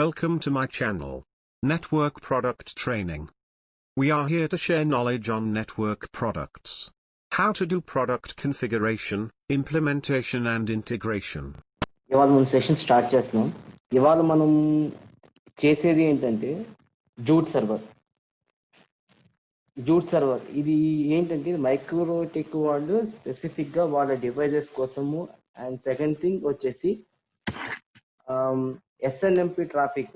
Welcome to my channel, Network Product Training. We are here to share knowledge on network products. How to do product configuration, implementation and integration. ఇవాళ మనం session start చేస్తున్నాం. ఇవాళ మనం చేసేది ఏంటంటే jute server ఇది ఏంటంటే Microtek వాళ్ళు స్పెసిఫిక్గా వాళ్ళ డివైజెస్ కోసము. అండ్ సెకండ్ థింగ్ వచ్చేసి ఎస్ఎన్ఎంపి ట్రాఫిక్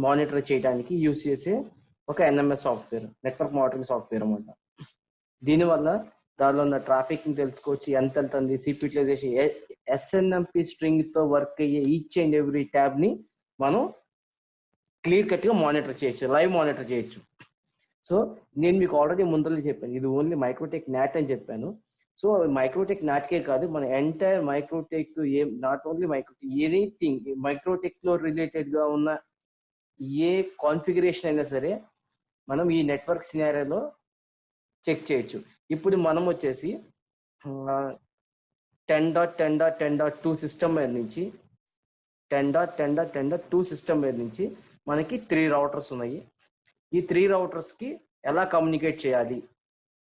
మానిటర్ చేయడానికి యూజ్ చేసే ఒక NMS software, network monitoring software అన్నమాట. దీనివల్ల దానిలో ఉన్న ట్రాఫిక్ తెలుసుకోవచ్చు, ఎంత వెళ్తుంది, సిపి యూటిలైజేషన్, ఎస్ఎన్ఎంపి స్ట్రింగ్ తో వర్క్ అయ్యే ఈచ్ అండ్ ఎవ్రీ ట్యాబ్ ని మనం క్లియర్ కట్ గా మానిటర్ చేయొచ్చు, లైవ్ మానిటర్ చేయొచ్చు. సో నేను మీకు ఆల్రెడీ ముందర చెప్పాను, ఇది ఓన్లీ మైక్రోటెక్ నాట్ అని చెప్పాను. సో మైక్రోటెక్ నాట్కే కాదు, మన entire Microtek not only Microtek, anything Microtek లో రిలేటెడ్ గా ఉన్న ఏ కాన్ఫిగరేషన్ అయినా సరే మనం ఈ నెట్వర్క్ సినారియోలో చెక్ చేయొచ్చు. ఇప్పుడు మనం వచ్చేసి 10.10.10.2 సిస్టమ్ మీద నుంచి 10.10.10.2 సిస్టమ్ మీద నుంచి మనకి 3 రౌటర్స్ ఉన్నాయి. ఈ 3 రౌటర్స్కి ఎలా కమ్యూనికేట్ చేయాలి,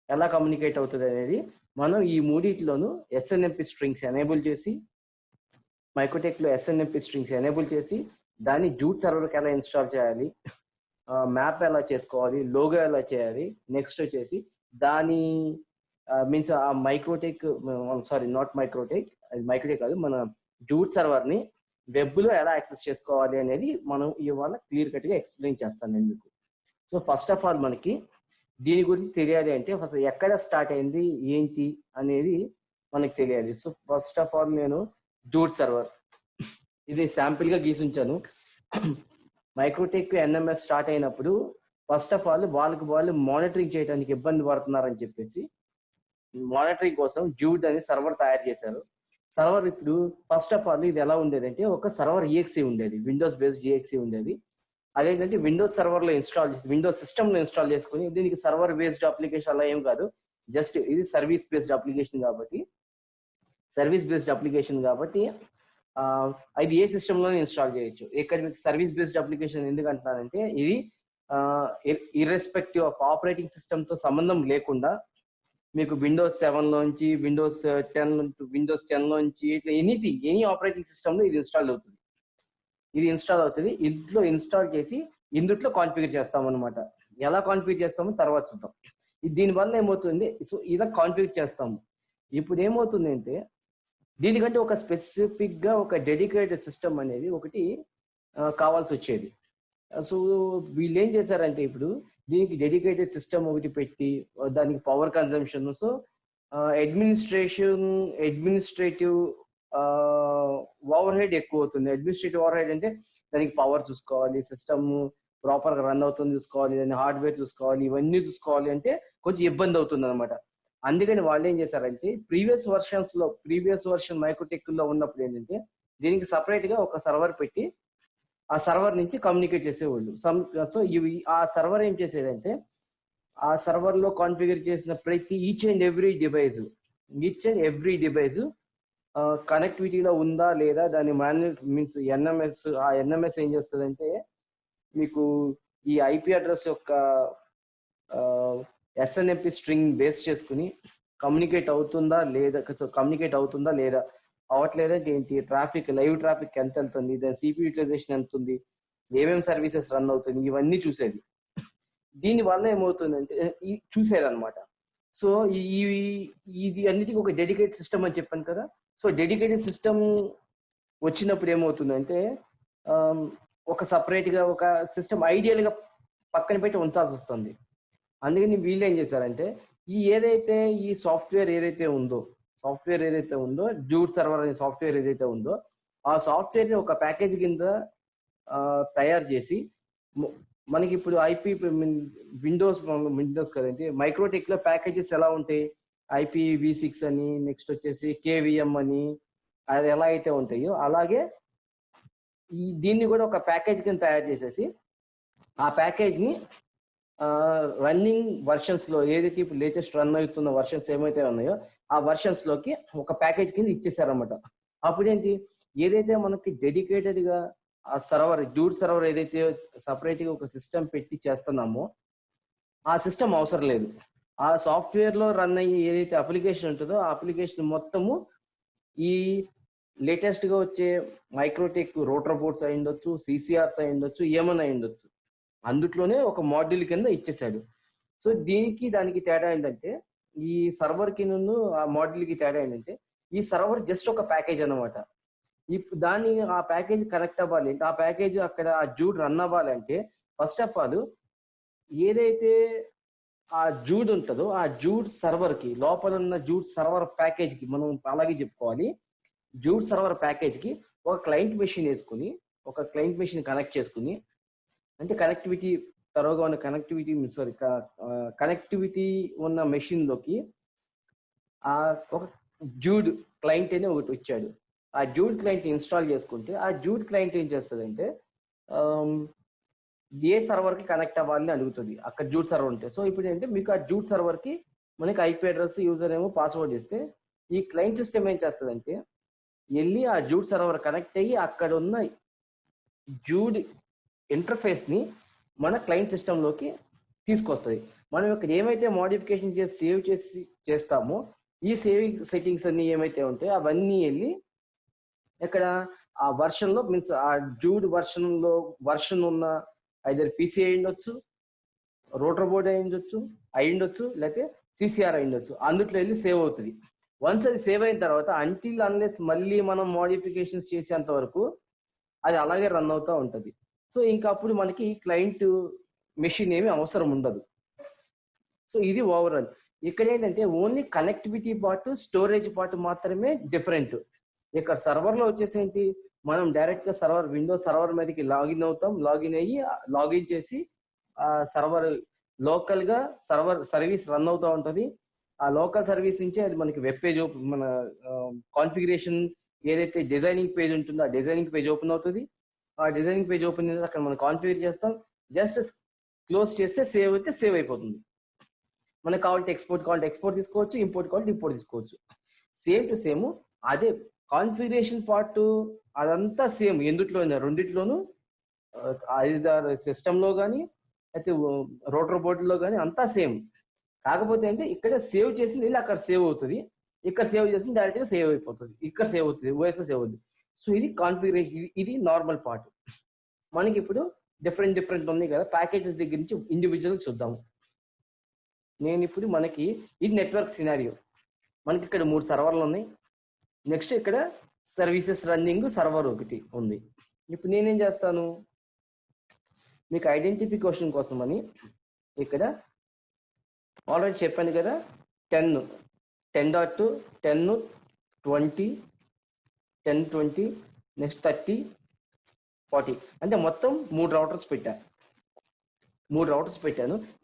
ఎలా కమ్యూనికేట్ అవుతుంది అనేది మనం ఈ మూడిట్లోనూ ఎస్ఎన్ఎంపి స్ట్రింగ్స్ ఎనేబుల్ చేసి, మైక్రోటెక్లో ఎస్ఎన్ఎంపి స్ట్రింగ్స్ ఎనేబుల్ చేసి దాన్ని జూట్ సర్వర్కి ఎలా ఇన్స్టాల్ చేయాలి, మ్యాప్ ఎలా చేసుకోవాలి, లోగో ఎలా చేయాలి, నెక్స్ట్ వచ్చేసి దాని మీన్స్ ఆ మైక్రోటెక్ నాట్ మైక్రోటెక్, అది మైక్రోటెక్ కాదు, మన జూట్ సర్వర్ని వెబ్లో ఎలా యాక్సెస్ చేసుకోవాలి అనేది మనం ఇవాళ క్లియర్ కట్గా ఎక్స్ప్లెయిన్ చేస్తాను నేను మీకు. సో ఫస్ట్ ఆఫ్ ఆల్ మనకి దీని గురించి తెలియాలి అంటే ఫస్ట్ ఎక్కడ స్టార్ట్ అయింది ఏంటి అనేది మనకి తెలియాలి. సో ఫస్ట్ ఆఫ్ ఆల్ నేను జూట్ సర్వర్ ఇది శాంపిల్గా గీసుంచాను. మైక్రోటెక్ ఎన్ఎంఎస్ స్టార్ట్ అయినప్పుడు ఫస్ట్ ఆఫ్ ఆల్ వాళ్ళు మానిటరింగ్ చేయడానికి ఇబ్బంది పడుతున్నారని చెప్పేసి మానిటరింగ్ కోసం జూట్ అని సర్వర్ తయారు చేశారు. సర్వర్ ఇప్పుడు ఫస్ట్ ఆఫ్ ఆల్ ఇది ఎలా ఉండేది అంటే ఒక సర్వర్ ఈఎక్సీ ఉండేది, విండోస్ బేస్డ్ ఈఎక్సీ ఉండేది. అదేంటంటే విండోస్ సర్వర్లో ఇన్స్టాల్ చేసి విండోస్ సిస్టమ్లో ఇన్స్టాల్ చేసుకుని, దీనికి సర్వర్ బేస్డ్ అప్లికేషన్ అలా ఏం కాదు, జస్ట్ ఇది సర్వీస్ బేస్డ్ అప్లికేషన్ కాబట్టి అది ఏ సిస్టంలోనే ఇన్స్టాల్ చేయొచ్చు. ఇక్కడ మీకు సర్వీస్ బేస్డ్ అప్లికేషన్ ఎందుకు అంటున్నానంటే ఇది ఇర్రెస్పెక్టివ్ ఆఫ్ ఆపరేటింగ్ సిస్టమ్తో సంబంధం లేకుండా మీకు విండోస్ 7 నుంచి విండోస్ 10 నుంచి ఇట్లా ఎనీ ఆపరేటింగ్ సిస్టమ్లో ఇది ఇన్స్టాల్ అవుతుంది. ఇంట్లో ఇన్స్టాల్ చేసి ఇందుట్లో కాన్ఫిగర్ చేస్తాం అనమాట. ఎలా కాన్ఫిగర్ చేస్తామో తర్వాత చూద్దాం. దీనివల్ల ఏమవుతుంది, సో ఇలా కాన్ఫిగర్ చేస్తాము. ఇప్పుడు ఏమవుతుంది అంటే దీనికంటే ఒక స్పెసిఫిక్గా ఒక డెడికేటెడ్ సిస్టమ్ అనేది ఒకటి కావాల్సి వచ్చేది. సో వీళ్ళు ఏం చేశారంటే ఇప్పుడు దీనికి డెడికేటెడ్ సిస్టమ్ ఒకటి పెట్టి దానికి power consumption, so administrative over head ఎక్కువ అవుతుంది. అడ్మినిస్ట్రేటివ్ ఓవర్ హెడ్ అంటే దానికి పవర్ చూసుకోవాలి, సిస్టమ్ ప్రాపర్గా రన్ అవుతుంది చూసుకోవాలి, దాన్ని హార్డ్వేర్ చూసుకోవాలి, ఇవన్నీ చూసుకోవాలి అంటే కొంచెం ఇబ్బంది అవుతుంది అనమాట. అందుకని వాళ్ళు ఏం చేశారంటే ప్రీవియస్ వర్షన్ మైక్రోటెక్ లో ఉన్నప్పుడు ఏంటంటే దీనికి సపరేట్ గా ఒక సర్వర్ పెట్టి ఆ సర్వర్ నుంచి కమ్యూనికేట్ చేసేవాళ్ళు. సో ఆ సర్వర్ ఏం చేసేదంటే ఆ సర్వర్ లో కాన్ఫిగర్ చేసిన ప్రతి ఈచ్ అండ్ ఎవ్రీ డివైస్ కనెక్టివిటీలో ఉందా లేదా దాని మీన్స్ ఎన్ఎంఎస్ ఏం చేస్తుందంటే మీకు ఈ ఐపీ అడ్రస్ యొక్క ఎస్ఎన్ఎంపి స్ట్రింగ్ బేస్ చేసుకుని కమ్యూనికేట్ అవుతుందా లేదా అవట్లేదంటే ఏంటి, లైవ్ ట్రాఫిక్ ఎంత వెళ్తుంది, దాని సిపి యూటిలైజేషన్ ఎంత ఉంది, ఏమేమి సర్వీసెస్ రన్ అవుతుంది, ఇవన్నీ చూసేది. దీనివల్ల ఏమవుతుందంటే చూసేదన్నమాట. సో ఇది అన్నిటికీ ఒక డెడికేటెడ్ సిస్టమ్ అని చెప్పాను కదా. సో డెడికేటెడ్ సిస్టమ్ వచ్చినప్పుడు ఏమవుతుందంటే ఒక సపరేట్గా ఒక సిస్టమ్ ఐడియల్గా పక్కన పెట్టి ఉంచాల్సి వస్తుంది. అందుకని వీళ్ళు ఏం చేశారంటే ఈ సాఫ్ట్వేర్ ఏదైతే ఉందో జూట్ సర్వర్ అనే సాఫ్ట్వేర్ ఏదైతే ఉందో ఆ సాఫ్ట్వేర్ని ఒక ప్యాకేజ్ కింద తయారు చేసి మనకి ఇప్పుడు విండోస్ కదండి, మైక్రోటెక్ లో ప్యాకేజెస్ ఎలా ఉంటాయి, IPv6 అని, నెక్స్ట్ వచ్చేసి KVM అని, అది ఎలా అయితే ఉంటాయో అలాగే దీన్ని కూడా ఒక ప్యాకేజ్ కింద తయారు చేసేసి ఆ ప్యాకేజ్ ని రన్నింగ్ వర్షన్స్ లో ఏదైతే ఇప్పుడు లేటెస్ట్ రన్ అవుతున్న వర్షన్స్ ఏమైతే ఉన్నాయో ఆ వర్షన్స్ లోకి ఒక ప్యాకేజ్ కింద ఇచ్చేసారనమాట. అప్పుడేంటి, ఏదైతే మనకి డెడికేటెడ్ గా ఆ సర్వర్ జూడ్ సర్వర్ ఏదైతే సపరేట్ గా ఒక సిస్టమ్ పెట్టి చేస్తున్నామో ఆ సిస్టమ్ అవసరం లేదు. ఆ సాఫ్ట్వేర్ లో రన్ అయ్యే ఏదైతే అప్లికేషన్ ఉంటుందో ఆ అప్లికేషన్ మొత్తము ఈ లేటెస్ట్ గా వచ్చే మైక్రోటెక్ రోటర్ బోర్డ్స్ అయి ఉండొచ్చు, సిసిఆర్స్ అయి ఉండొచ్చు, ఏమైనా అయి ఉండొచ్చు, అందుట్లోనే ఒక మాడ్యూల్ కింద ఇచ్చేసాడు. సో దీనికి దానికి తేడా ఏంటంటే ఈ సర్వర్ కి ఆ మాడ్యూల్ కి తేడా ఏంటంటే ఈ సర్వర్ జస్ట్ ఒక ప్యాకేజ్ అనమాట. ఇప్పుడు దాన్ని ఆ ప్యాకేజ్ కనెక్ట్ అవ్వాలి, ఆ ప్యాకేజ్ అక్కడ ఆ జూడ్ రన్ అవ్వాలంటే ఫస్ట్ ఆఫ్ ఆల్ ఏదైతే ఆ జూడ్ ఉంటుందో ఆ జూడ్ సర్వర్ కి లోపల ఉన్న జూడ్ సర్వర్ ప్యాకేజ్ కి మనం అలాగే చెప్పుకోవాలి. జూడ్ సర్వర్ ప్యాకేజ్ కి ఒక క్లయింట్ మెషిన్ వేసుకుని ఒక క్లయింట్ మెషిన్ కనెక్ట్ చేసుకుని, అంటే కనెక్టివిటీ తరోగా ఉన్న కనెక్టివిటీ సారీ కనెక్టివిటీ ఉన్న మెషిన్ లోకి ఆ ఒక జూడ్ క్లయింట్ అని ఒకటి వచ్చాడు. ఆ జూడ్ క్లయింట్ ఇన్స్టాల్ చేసుకుంటే ఆ జూడ్ క్లయింట్ ఏం చేస్తుందంటే ఏ సర్వర్ కి కనెక్ట్ అవ్వాలని అడుగుతుంది అక్కడ జూట్ సర్వర్ ఉంటే. సో ఇప్పుడు ఏంటంటే మీకు ఆ జూట్ సర్వర్ కి మనకి ఐపీ అడ్రస్ యూజర్ ఏమో పాస్వర్డ్ ఇస్తే ఈ క్లయింట్ సిస్టమ్ ఏం చేస్తుందంటే వెళ్ళి ఆ జూట్ సర్వర్ కనెక్ట్ అయ్యి అక్కడ ఉన్న జూడ్ ఇంటర్ఫేస్ ని మన క్లయింట్ సిస్టమ్ లోకి తీసుకొస్తుంది. మనం ఇక్కడ ఏమైతే మోడిఫికేషన్ చేసి సేవ్ చేసి చేస్తామో ఈ సేవింగ్ సెట్టింగ్స్ అన్ని ఏమైతే ఉంటాయో అవన్నీ వెళ్ళి ఇక్కడ ఆ వర్షన్ లో మీన్స్ ఆ జూడ్ వర్షన్ ఉన్న ఐదర్ పీసీ అయి ఉండొచ్చు, రోటర్ బోర్డ్ అయి ఉండొచ్చు, లేకపోతే సిసిఆర్ అయి ఉండొచ్చు, అందుట్లో వెళ్ళి సేవ్ అవుతుంది. వన్స్ అది సేవ్ అయిన తర్వాత అంటిల్ అన్లెస్ మళ్ళీ మనం మోడిఫికేషన్స్ చేసేంత వరకు అది అలాగే రన్ అవుతూ ఉంటుంది. సో ఇంకా అప్పుడు మనకి క్లయింట్ మెషిన్ ఏమి అవసరం ఉండదు. సో ఇది ఓవరాల్. ఇక్కడ ఏంటంటే only connectivity part, storage part మాత్రమే డిఫరెంట్. ఇక్కడ సర్వర్ లో వచ్చేసి ఏంటి, మనం డైరెక్ట్ గా సర్వర్ విండోస్ సర్వర్ మీదకి లాగిన్ అవుతాం, లాగిన్ అయ్యి లాగిన్ చేసి ఆ సర్వర్ లోకల్ గా సర్వీస్ రన్ అవుతూ ఉంటది. ఆ లోకల్ సర్వీస్ నుంచి అది మనకి వెబ్ పేజ్ మన కాన్ఫిగరేషన్ ఏదైతే డిజైనింగ్ పేజ్ ఉంటుందో ఆ డిజైనింగ్ పేజ్ ఓపెన్ అవుతుంది. ఆ డిజైనింగ్ పేజ్ ఓపెన్ చేసి అక్కడ మనం కాన్ఫిగర్ చేస్తాం, జస్ట్ క్లోజ్ చేస్తే సేవ్ అయితే సేవ్ అయిపోతుంది. మనకు కావాలంటే ఎక్స్పోర్ట్ తీసుకోవచ్చు, ఇంపోర్ట్ కావాలంటే ఇంపోర్ట్ తీసుకోవచ్చు. సేమ్ టు సేమ్ అదే కాన్ఫిగరేషన్ పార్ట్ అదంతా సేమ్ రెండిట్లోనూ ఐదారు సిస్టంలో కానీ అయితే రోటర్ బోర్డులో కానీ అంతా సేమ్. కాకపోతే అంటే ఇక్కడ సేవ్ చేసింది వెళ్ళి అక్కడ సేవ్ అవుతుంది, ఇక్కడ సేవ్ చేసింది డైరెక్ట్ గా సేవ్ అయిపోతుంది, ఇక్కడ సేవ్ అవుతుంది, ఓఎస్ సేవ్ అవుతుంది. సో ఇది కాన్ఫిగరేషన్, ఇది నార్మల్ పార్ట్. మనకి ఇప్పుడు డిఫరెంట్ ఉన్నాయి కదా, ప్యాకేజెస్ దగ్గర నుంచి ఇండివిజువల్ చూద్దాము. నేను ఇప్పుడు మనకి ఇది నెట్వర్క్ సినారియో, మనకి ఇక్కడ 3 సర్వర్లు ఉన్నాయి. నెక్స్ట్ ఇక్కడ సర్వీసెస్ రన్నింగ్ సర్వర్ ఒకటి ఉంది. ఇప్పుడు నేనేం చేస్తాను, మీకు ఐడెంటిఫికేషన్ కోసం అని ఇక్కడ ఆల్రెడీ చెప్పాను కదా 10.2 10 20 10 20 నెక్స్ట్ 30 40 అంటే మొత్తం 3 రౌటర్స్ పెట్టాను.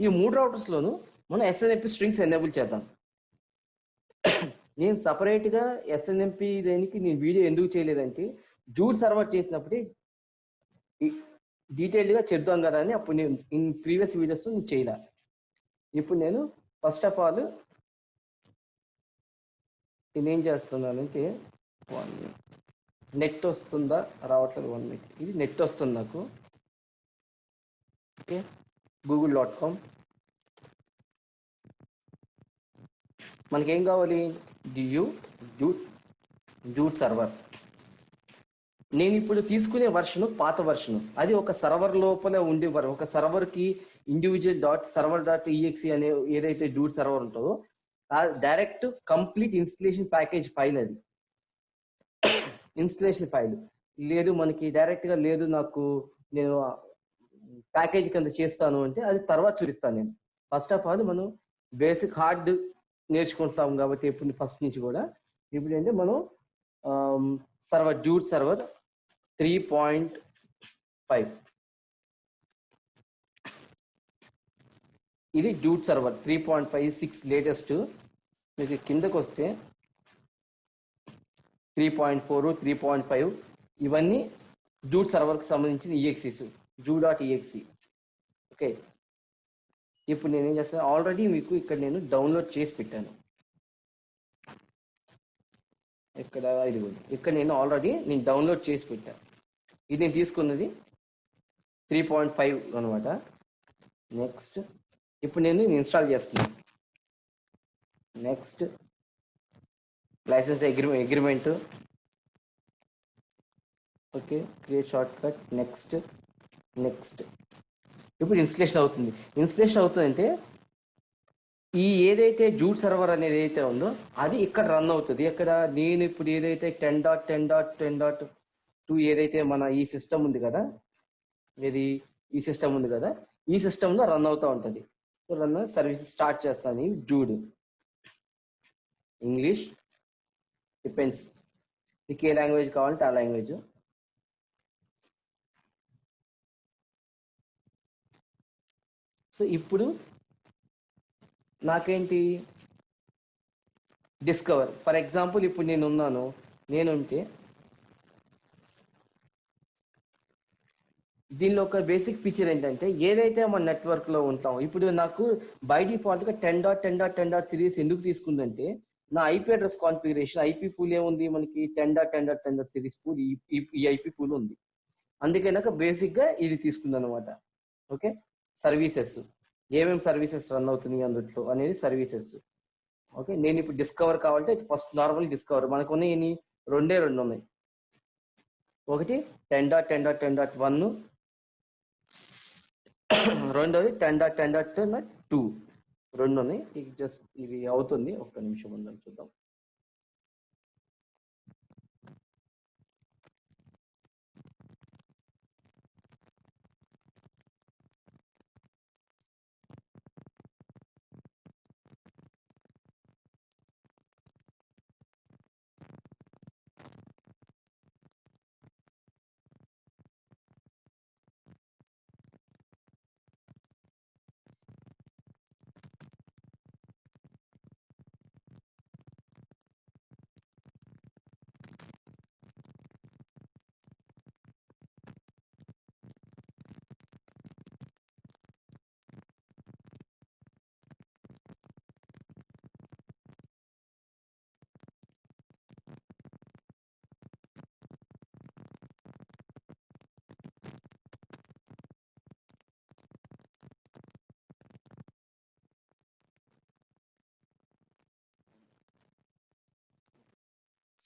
ఈ 3 రౌటర్స్లోనూ మనం ఎస్ఎన్ఎంపి స్ట్రింగ్స్ ఎనేబుల్ చేద్దాం. నేను సపరేట్గా ఎస్ఎన్ఎంపి దేనికి నేను వీడియో ఎందుకు చేయలేదంటే జూట్ సర్వర్ చేసినప్పుడే డీటెయిల్డ్గా చెప్దాం కదా అని అప్పుడు నేను ప్రీవియస్ వీడియోస్ నేను చేయలే. ఇప్పుడు నేను ఫస్ట్ ఆఫ్ ఆల్ నేనేం చేస్తున్నానంటే నెట్ వస్తుందా రావట్లేదు, 1 మినిట్. ఇది నెట్ వస్తుంది నాకు. Okay, google.com. మనకేం కావాలి, జూట్ సర్వర్. నేను ఇప్పుడు తీసుకునే వర్షన్ పాత వర్షన్, అది ఒక సర్వర్ లోపల ఉండే ఒక సర్వర్కి individual.server.exe అనే ఏదైతే జూట్ సర్వర్ ఉంటుందో direct complete installation package file. అది ఇన్స్టలేషన్ ఫైల్ లేదు మనకి డైరెక్ట్ గా లేదు, నాకు నేను ప్యాకేజ్ కింద చేస్తాను అంటే అది తర్వాత చూపిస్తాను. నేను ఫస్ట్ ఆఫ్ ఆల్ మనం బేసిక్ హార్డ్ నేర్చుకుంటాం కాబట్టి ఇప్పుడు ఫస్ట్ నుంచి కూడా. ఇప్పుడు ఏంటంటే మనం జూట్ సర్వర్ 3.5 ఇది జూట్ సర్వర్ 3.56 లేటెస్ట్. మీకు కిందకు వస్తే 3.4 3.5 ఇవన్నీ జూట్ సర్వర్కి సంబంధించిన ఈఎక్సీస్, జూ.exe. ఓకే, ఇప్పుడు నేనేం చేస్తాను, ఆల్రెడీ మీకు ఇక్కడ నేను డౌన్లోడ్ చేసి పెట్టాను. ఇక్కడ నేను డౌన్లోడ్ చేసి పెట్టాను. ఇది నేను తీసుకున్నది 3.5 అనమాట. నెక్స్ట్ ఇప్పుడు నేను ఇన్స్టాల్ చేస్తున్నాను. Next license agreement. Okay, create shortcut. Next ఇప్పుడు ఇన్స్టలేషన్ అవుతుంది. ఇన్స్టలేషన్ అవుతుందంటే ఈ ఏదైతే జూట్ సర్వర్ అనేది ఏదైతే ఉందో అది ఇక్కడ రన్ అవుతుంది. ఇక్కడ నేను ఇప్పుడు ఏదైతే 10.10.10.2 ఏదైతే మన ఈ సిస్టమ్ ఉంది కదా, ఇది ఈ సిస్టమ్ ఉంది కదా, ఈ సిస్టంలో రన్ అవుతూ ఉంటుంది. సో రన్ సర్వీస్ స్టార్ట్ చేస్తాను. జూడ్ ఇంగ్లీష్ డిపెండ్స్, మీకు ఏ లాంగ్వేజ్ కావాలంటే ఆ లాంగ్వేజ్. సో ఇప్పుడు నాకేంటి డిస్కవర్, ఫర్ ఎగ్జాంపుల్ ఇప్పుడు నేనుంటే దీనిలో ఒక బేసిక్ ఫీచర్ ఏంటంటే ఏదైతే మన నెట్వర్క్లో ఉంటాం, ఇప్పుడు నాకు బై డిఫాల్ట్గా 10.10.10 సిరీస్ ఎందుకు తీసుకుందంటే నా IP address configuration, IP pool ఏముంది మనకి 10.10.10 సిరీస్ పూల్, ఈ ఐపీ పూల్ ఉంది. అందుకే నాకు బేసిక్గా ఇది తీసుకుంది అనమాట. ఓకే, సర్వీసెస్ ఏమేమి సర్వీసెస్ రన్ అవుతున్నాయి అందులో అనేది సర్వీసెస్. ఓకే, నేను ఇప్పుడు డిస్కవర్ కావాలంటే ఫస్ట్ నార్మల్ డిస్కవర్ మనకు ఉన్నాయి రెండు ఉన్నాయి. ఒకటి 10.10.10.1, రెండోది 10.10.2 రెండు ఉన్నాయి. జస్ట్ ఇది అవుతుంది, ఒక్క నిమిషం ఉందని చూద్దాం.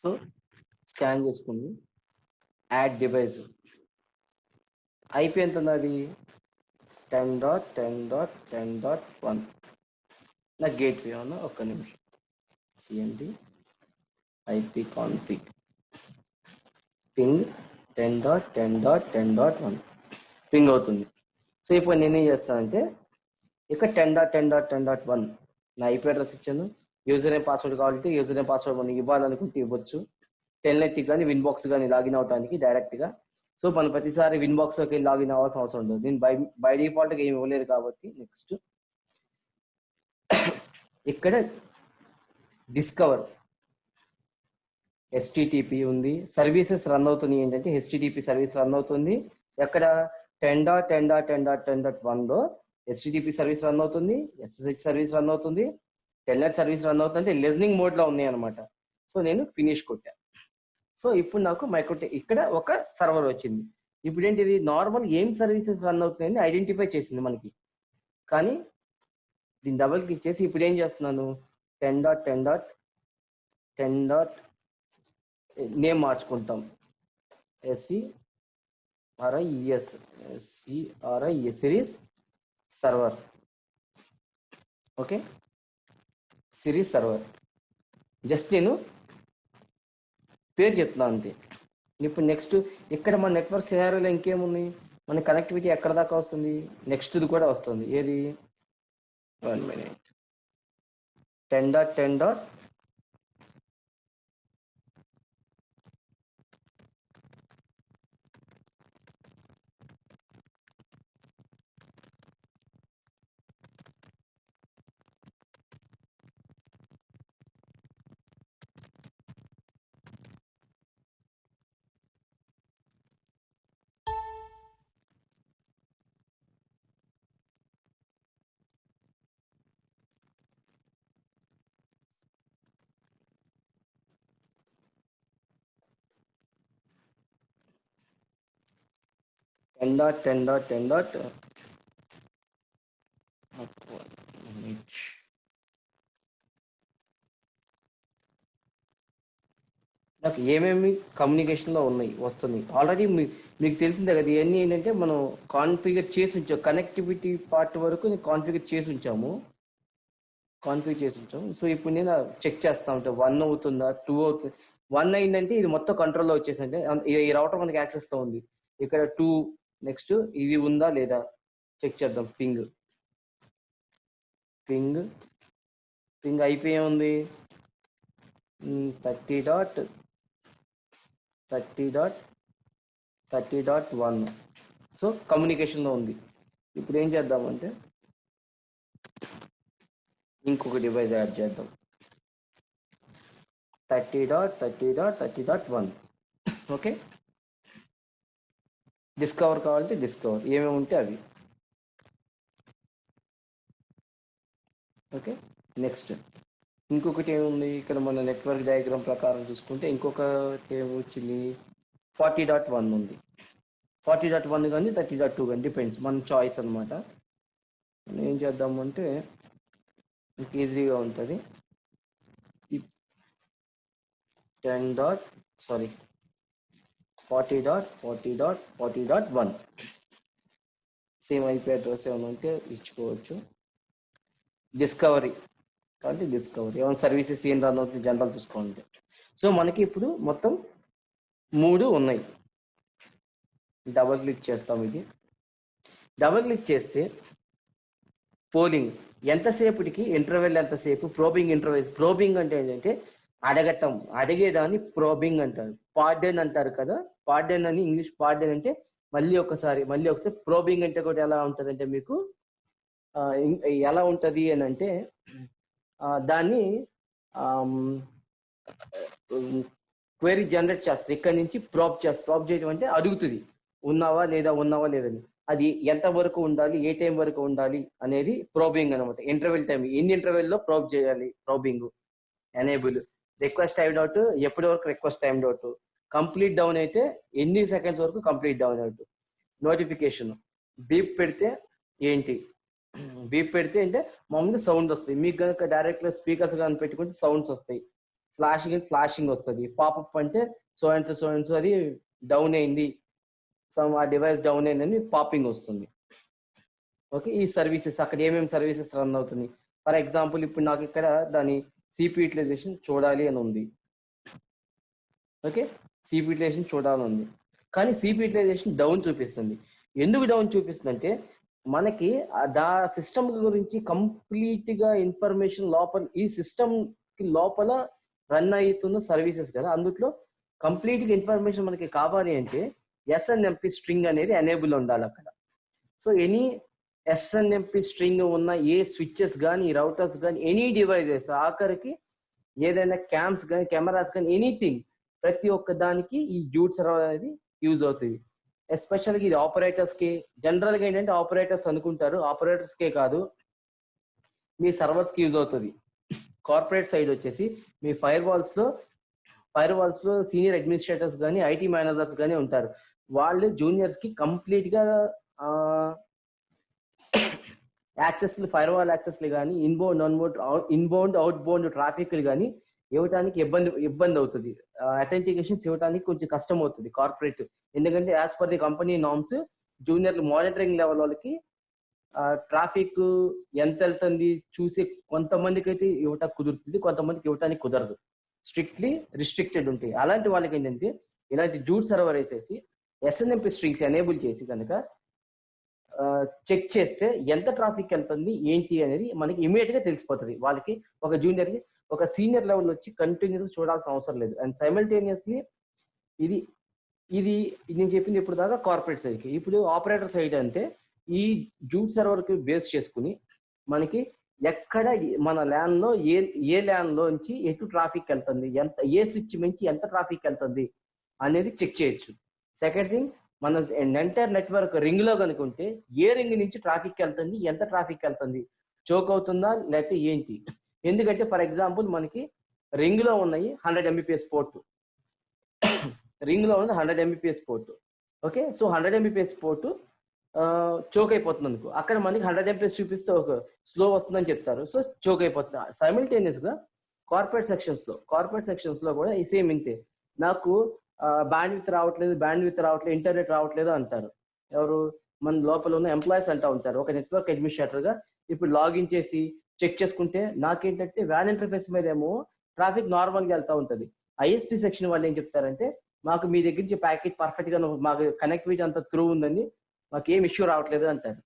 సో స్కాన్ చేసుకుంది, యాడ్ డివైస్ ఐపీ ఎంత ఉన్నది 10.10.10.1. నా గేట్వే ఉన్నా, ఒక్క నిమిషం. CMD IP config ping 10.10.10.1 ping అవుతుంది. సో ఇప్పుడు నేనేం చేస్తానంటే ఇక్కడ 10.10.10.1 నా ఐపీ అడ్రస్ ఇచ్చాను. యూజర్ నేమ్ పాస్వర్డ్ కావాలంటే యూజర్ నేమ్ పాస్వర్డ్ మనం ఇవ్వాలనుకుంటే ఇవ్వచ్చు. టెల్నెట్ కానీ విన్బాక్స్ కానీ లాగిన్ అవడానికి డైరెక్ట్గా. సో మనం ప్రతిసారి విన్బాక్స్లోకి లాగిన్ అవ్వాల్సిన అవసరం ఉండదు. నేను బై డిఫాల్ట్గా ఏమి ఇవ్వలేదు కాబట్టి. నెక్స్ట్ ఇక్కడ డిస్కవర్ హెచ్టిటిపి ఉంది, సర్వీసెస్ రన్ అవుతుంది. ఏంటంటే హెచ్టిటిపి సర్వీస్ రన్ అవుతుంది. ఎక్కడ 10.10.10.1లో హెచ్టిటిపి సర్వీస్ రన్ అవుతుంది, ఎస్ఎస్హెచ్ సర్వీస్ రన్ అవుతుంది, టెల్నెట్ సర్వీస్ రన్ అవుతుంది. లిజనింగ్ మోడ్లో ఉన్నాయి అనమాట. సో నేను ఫినిష్ కొట్టాను. సో ఇప్పుడు నాకు ఇక్కడ ఒక సర్వర్ వచ్చింది. ఇప్పుడు ఏంటిది నార్మల్ ఏం సర్వీసెస్ రన్ అవుతున్నాయని ఐడెంటిఫై చేసింది మనకి. కానీ దీన్ని డబల్ క్లిక్ చేసి ఇప్పుడు ఏం చేస్తున్నాను 10.10.10. నేమ్ మార్చుకుంటాం, SERIES series server. Okay, series server just నేను పేరు చెప్తున్నాను అంతే. ఇప్పుడు నెక్స్ట్ ఇక్కడ మన నెట్వర్క్ సినారియోలో ఇంకేమున్నాయి, మన కనెక్టివిటీ ఎక్కడ దాకా వస్తుంది, నెక్స్ట్ది కూడా వస్తుంది. ఏది 1 minute 10.10. 10.10.10. నాకు ఏమేమి కమ్యూనికేషన్లో ఉన్నాయి వస్తుంది ఆల్రెడీ మీకు తెలిసిందే కదా. ఇవన్నీ ఏంటంటే మనం కాన్ఫిగర్ చేసి ఉంచాం. కనెక్టివిటీ పార్ట్ వరకు కాన్ఫిగర్ చేసి ఉంచాము. సో ఇప్పుడు నేను చెక్ చేస్తా ఉంటా, 1 అవుతుందా 2 అవుతుంది. 1 అయిందంటే ఇది మొత్తం కంట్రోల్లో వచ్చేసింది. ఈ రౌటర్ మనకి యాక్సెస్లో ఉంది. ఇక్కడ 2 నెక్స్ట్ ఇది ఉందా లేదా చెక్ చేద్దాం. పింగ్ పింగ్ పింగ్ అయిపోయి ఉంది. 30.30.30.1. సో కమ్యూనికేషన్లో ఉంది. ఇప్పుడు ఏం చేద్దామంటే ఇంకొక డివైస్ యాడ్ చేద్దాం. 30.30.30.1. ఓకే, డిస్కవర్ కావాలంటే డిస్కవర్, ఏమేమి ఉంటే అవి. ఓకే, నెక్స్ట్ ఇంకొకటి ఏముంది ఇక్కడ మన నెట్వర్క్ డయాగ్రామ్ ప్రకారం చూసుకుంటే ఇంకొకటి ఏమొచ్చింది, 40.1 ఉంది. 40.1 కానీ 30.2 కానీ డిపెండ్స్, మన చాయిస్ అనమాట. ఏం చేద్దామంటే మీకు ఈజీగా ఉంటుంది. 40.40.40.40.1 సేమ్ ఐపీ అడ్రస్ ఏమైనా ఉంటే ఇచ్చుకోవచ్చు. డిస్కవరీ కాబట్టి డిస్కవరీ, ఏమైనా సర్వీసెస్ ఏం రన్ అవుతుంది జనరల్ చూసుకోండి. సో మనకి ఇప్పుడు మొత్తం 3 ఉన్నాయి. డబల్ క్లిక్ చేస్తాం. ఇది డబల్ క్లిక్ చేస్తే పోలింగ్ ఎంతసేపటికి, ఇంటర్వెల్ ఎంతసేపు, ప్రోబింగ్ ఇంటర్వెల్. ప్రోబింగ్ అంటే ఏంటంటే అడగటం, అడిగేదాన్ని ప్రోబింగ్ అంటారు. పార్డెన్ అంటారు కదా, పార్డెన్ అని ఇంగ్లీష్. పార్డెన్ అంటే మళ్ళీ ఒకసారి. ప్రోబింగ్ అంటే కూడా ఎలా ఉంటుంది అంటే మీకు ఎలా ఉంటుంది అని అంటే దాన్ని క్వెరీ జనరేట్ చేస్తుంది. ఇక్కడ నుంచి ప్రాప్ చేయడం అంటే అడుగుతుంది ఉన్నావా లేదని. అది ఎంత వరకు ఉండాలి, ఏ టైం వరకు ఉండాలి అనేది ప్రోబింగ్ అనమాట. ఇంటర్వెల్ టైం, ఎన్ని ఇంటర్వెల్లో ప్రోబ్ చేయాలి, probing. Enable request time out, ఎప్పటి వరకు request time out. Complete down అయితే ఎన్ని సెకండ్స్ వరకు complete down out. Notification beep పెడితే ఏంటి, బీప్ పెడితే అంటే మామూలుగా సౌండ్ వస్తుంది. మీకు కనుక డైరెక్ట్ స్పీకర్స్ కానీ పెట్టుకుంటే సౌండ్స్ వస్తాయి. ఫ్లాషింగ్ వస్తుంది. పాపప్ అంటే సో అండ్ సో అది డౌన్ అయింది, ఆ డివైస్ డౌన్ అయిందని పాపింగ్ వస్తుంది. ఓకే, ఈ సర్వీసెస్ అక్కడ ఏమేమి సర్వీసెస్ రన్ అవుతుంది. ఫర్ ఎగ్జాంపుల్ ఇప్పుడు నాకు ఇక్కడ దాని సిపి యూటిలైజేషన్ చూడాలి అని ఉంది. ఓకే, సిపి యూటిలైజేషన్ చూడాలని ఉంది, కానీ సిపి యూటిలైజేషన్ డౌన్ చూపిస్తుంది. ఎందుకు డౌన్ చూపిస్తుంది అంటే మనకి సిస్టమ్ గురించి కంప్లీట్ గా ఇన్ఫర్మేషన్ లోపల, ఈ సిస్టమ్ కి లోపల రన్ అవుతున్న సర్వీసెస్ కదా, అందులో కంప్లీట్ గా ఇన్ఫర్మేషన్ మనకి కావాలి అంటే ఎస్ఎన్ఎంపి స్ట్రింగ్ అనేది ఎనేబుల్ ఉండాలి అక్కడ. సో ఎనీ ఎస్ఎన్ఎంపి స్ట్రింగ్ ఉన్న ఏ స్విచ్చెస్ కానీ, రౌటర్స్ కానీ, ఎనీ డివైజెస్, ఆఖరికి ఏదైనా క్యామ్స్ కానీ, కెమెరాస్ కానీ, ఎనీథింగ్, ప్రతి ఒక్క దానికి ఈ జూట్ సర్వర్ అనేది యూజ్ అవుతుంది. ఎస్పెషల్గా ఇది ఆపరేటర్స్ కి, జనరల్ గా ఏంటంటే ఆపరేటర్స్ అనుకుంటారు, ఆపరేటర్స్ కే కాదు మీ సర్వర్స్ కి యూజ్ అవుతుంది. కార్పొరేట్ సైడ్ వచ్చేసి మీ ఫైర్ వాల్స్ లో సీనియర్ అడ్మినిస్ట్రేటర్స్ కానీ, ఐటీ మేనేజర్స్ కానీ ఉంటారు. వాళ్ళు జూనియర్స్ కి కంప్లీట్ గా యాక్సెస్లు, ఫైర్ వాల్ యాక్సెస్లు కానీ, ఇన్బౌండ్ అవుట్ బౌండ్ ట్రాఫిక్లు కానీ ఇవ్వడానికి ఇబ్బంది అవుతుంది. అథెంటికేషన్స్ ఇవ్వడానికి కొంచెం కష్టం అవుతుంది కార్పొరేట్. ఎందుకంటే as per the company norms జూనియర్లు మానిటరింగ్ లెవెల్ వాళ్ళకి ట్రాఫిక్ ఎంత వెళ్తుంది చూసి కొంతమందికి అయితే ఇవ్వటానికి కుదురుతుంది, కొంతమందికి ఇవ్వటానికి కుదరదు. స్ట్రిక్ట్లీ రిస్ట్రిక్టెడ్ ఉంటాయి. అలాంటి వాళ్ళకి ఏంటంటే ఇలాంటి జూట్ సర్వర్ వేసేసి ఎస్ఎన్ఎంపి స్ట్రింగ్స్ ఎనేబుల్ చేసి కనుక చెక్ చేస్తే ఎంత ట్రాఫిక్ వెళ్తుంది ఏంటి అనేది మనకి ఇమీడియట్ గా తెలిసిపోతుంది. వాళ్ళకి ఒక జూనియర్ కి ఒక సీనియర్ లెవెల్ వచ్చి కంటిన్యూస్ చూడాల్సిన అవసరం లేదు. అండ్ సైమల్టేనియస్లీ ఇది నేను చెప్పింది ఇప్పుడు దాకా కార్పొరేట్ సైడ్ కి. ఇప్పుడు ఆపరేటర్ సైడ్ అంటే ఈ జూట్ సర్వర్ కి బేస్ చేసుకుని మనకి ఎక్కడ మన ల్యాన్ లో ఏ ల్యాన్ లోంచి ఎటు ట్రాఫిక్ వెళ్తుంది, ఏ స్విచ్ నుంచి ఎంత ట్రాఫిక్ వెళ్తుంది అనేది చెక్ చేయొచ్చు. సెకండ్ థింగ్, మన ఎంటైర్ నెట్వర్క్ రింగ్ లో కనుకుంటే ఏ రింగ్ నుంచి ట్రాఫిక్ వెళ్తుంది, ఎంత ట్రాఫిక్ వెళ్తుంది, చోక్ అవుతుందా లేకపోతే ఏంటి. ఎందుకంటే ఫర్ ఎగ్జాంపుల్ మనకి రింగ్ లో ఉన్నాయి 100 Mbps పోర్ట్, రింగ్ లో ఉంది 100 Mbps port. Okay, so 100 Mbps port choke అయిపోతుంది అనుకో, అక్కడ మనకి 100 Mbps చూపిస్తే ఒక స్లో వస్తుందని చెప్తారు, సో చోక్ అయిపోతుంది. సైమిల్టేనియస్ గా కార్పొరేట్ సెక్షన్స్ లో కూడా ఈ సేమ్ ఇంతే, నాకు బ్యాండ్ విత్ రావట్లేదు, ఇంటర్నెట్ రావట్లేదు అంటారు. ఎవరు? మన లోపల ఉన్న ఎంప్లాయీస్ అంటూ ఉంటారు. ఒక నెట్వర్క్ అడ్మినిస్ట్రేటర్ గా ఇప్పుడు లాగిన్ చేసి చెక్ చేసుకుంటే నాకేంటంటే వ్యాన్ ఇంటర్ఫేస్ మీద ఏమో ట్రాఫిక్ నార్మల్ గా వెళ్తా ఉంటుంది. ఐఎస్పీ సెక్షన్ వాళ్ళు ఏం చెప్తారంటే మాకు మీ దగ్గర నుంచి ప్యాకెట్ పర్ఫెక్ట్ గా మాకు కనెక్టివిటీ అంతా త్రూ ఉందని, మాకు ఏం ఇష్యూ రావట్లేదు అంటారు.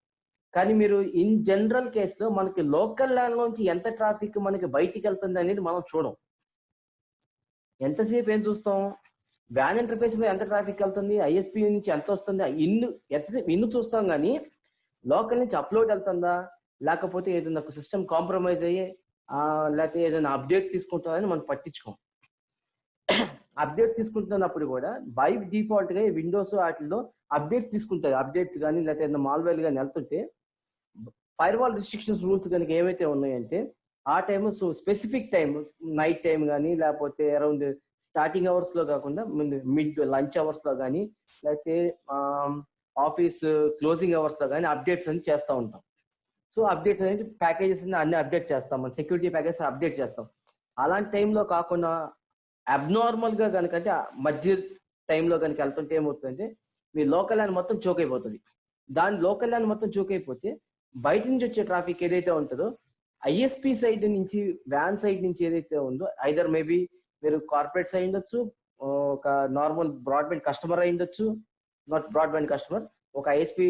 కానీ మీరు ఇన్ జనరల్ కేసులో మనకి లోకల్ ల్యాన్ లోంచి ఎంత ట్రాఫిక్ మనకి బయటికి వెళ్తుంది అనేది మనం చూడం. ఎంతసేపు ఏం చూస్తాం? వ్యాన్ ఇంటర్ఫేస్ మీద ఎంత ట్రాఫిక్ వెళ్తుంది, ఐఎస్పీ నుంచి ఎంత వస్తుంది, ఎంతసేపు చూస్తాం. కానీ లోకల్ నుంచి అప్లోడ్ వెళ్తుందా, లేకపోతే ఏదైనా సిస్టమ్ కాంప్రమైజ్ అయ్యి లేకపోతే ఏదైనా అప్డేట్స్ తీసుకుంటుందని మనం పట్టించుకోం. అప్డేట్స్ తీసుకుంటున్నప్పుడు కూడా బై డిఫాల్ట్ గా విండోస్ వాటిల్లో అప్డేట్స్ తీసుకుంటారు. అప్డేట్స్ కానీ లేకపోతే ఏదైనా మాల్వేర్ కానీ వెళ్తుంటే ఫైర్వాల్ రిస్ట్రిక్షన్స్ రూల్స్ కనుక ఏవైతే ఉన్నాయంటే ఆ time, so specific time, night time కానీ లేకపోతే అరౌండ్ స్టార్టింగ్ అవర్స్ లో కాకుండా మిడ్ లంచ్ అవర్స్ లో కానీ లేకపోతే ఆఫీస్ క్లోజింగ్ అవర్స్ లో కానీ అప్డేట్స్ అని చేస్తూ ఉంటాం. సో అప్డేట్స్ అనేది ప్యాకేజెస్ అన్ని అప్డేట్ చేస్తాం, మన సెక్యూరిటీ ప్యాకేజెస్ అప్డేట్ చేస్తాం. అలాంటి టైంలో కాకుండా అబ్నార్మల్ గా కనుక అంటే మధ్య టైంలో కనుక వెళ్తుంటే ఏమవుతుందంటే మీ లోకల్ ల్యాన్ మొత్తం చోక్ అయిపోతుంది. దాని లోకల్ ల్యాన్ మొత్తం చోక్ అయిపోతే బయట నుంచి వచ్చే ట్రాఫిక్ ఏదైతే ఉంటుందో ఐఎస్పీ సైడ్ నుంచి, వ్యాన్ సైడ్ నుంచి ఏదైతే ఉందో, ఐదర్ మేబీ మీరు కార్పొరేట్స్ అయి ఉండొచ్చు, ఒక నార్మల్ బ్రాడ్బ్యాండ్ కస్టమర్ అయి ఉండొచ్చు, నాట్ బ్రాడ్బ్యాండ్ కస్టమర్, ఒక ఐఎస్పీ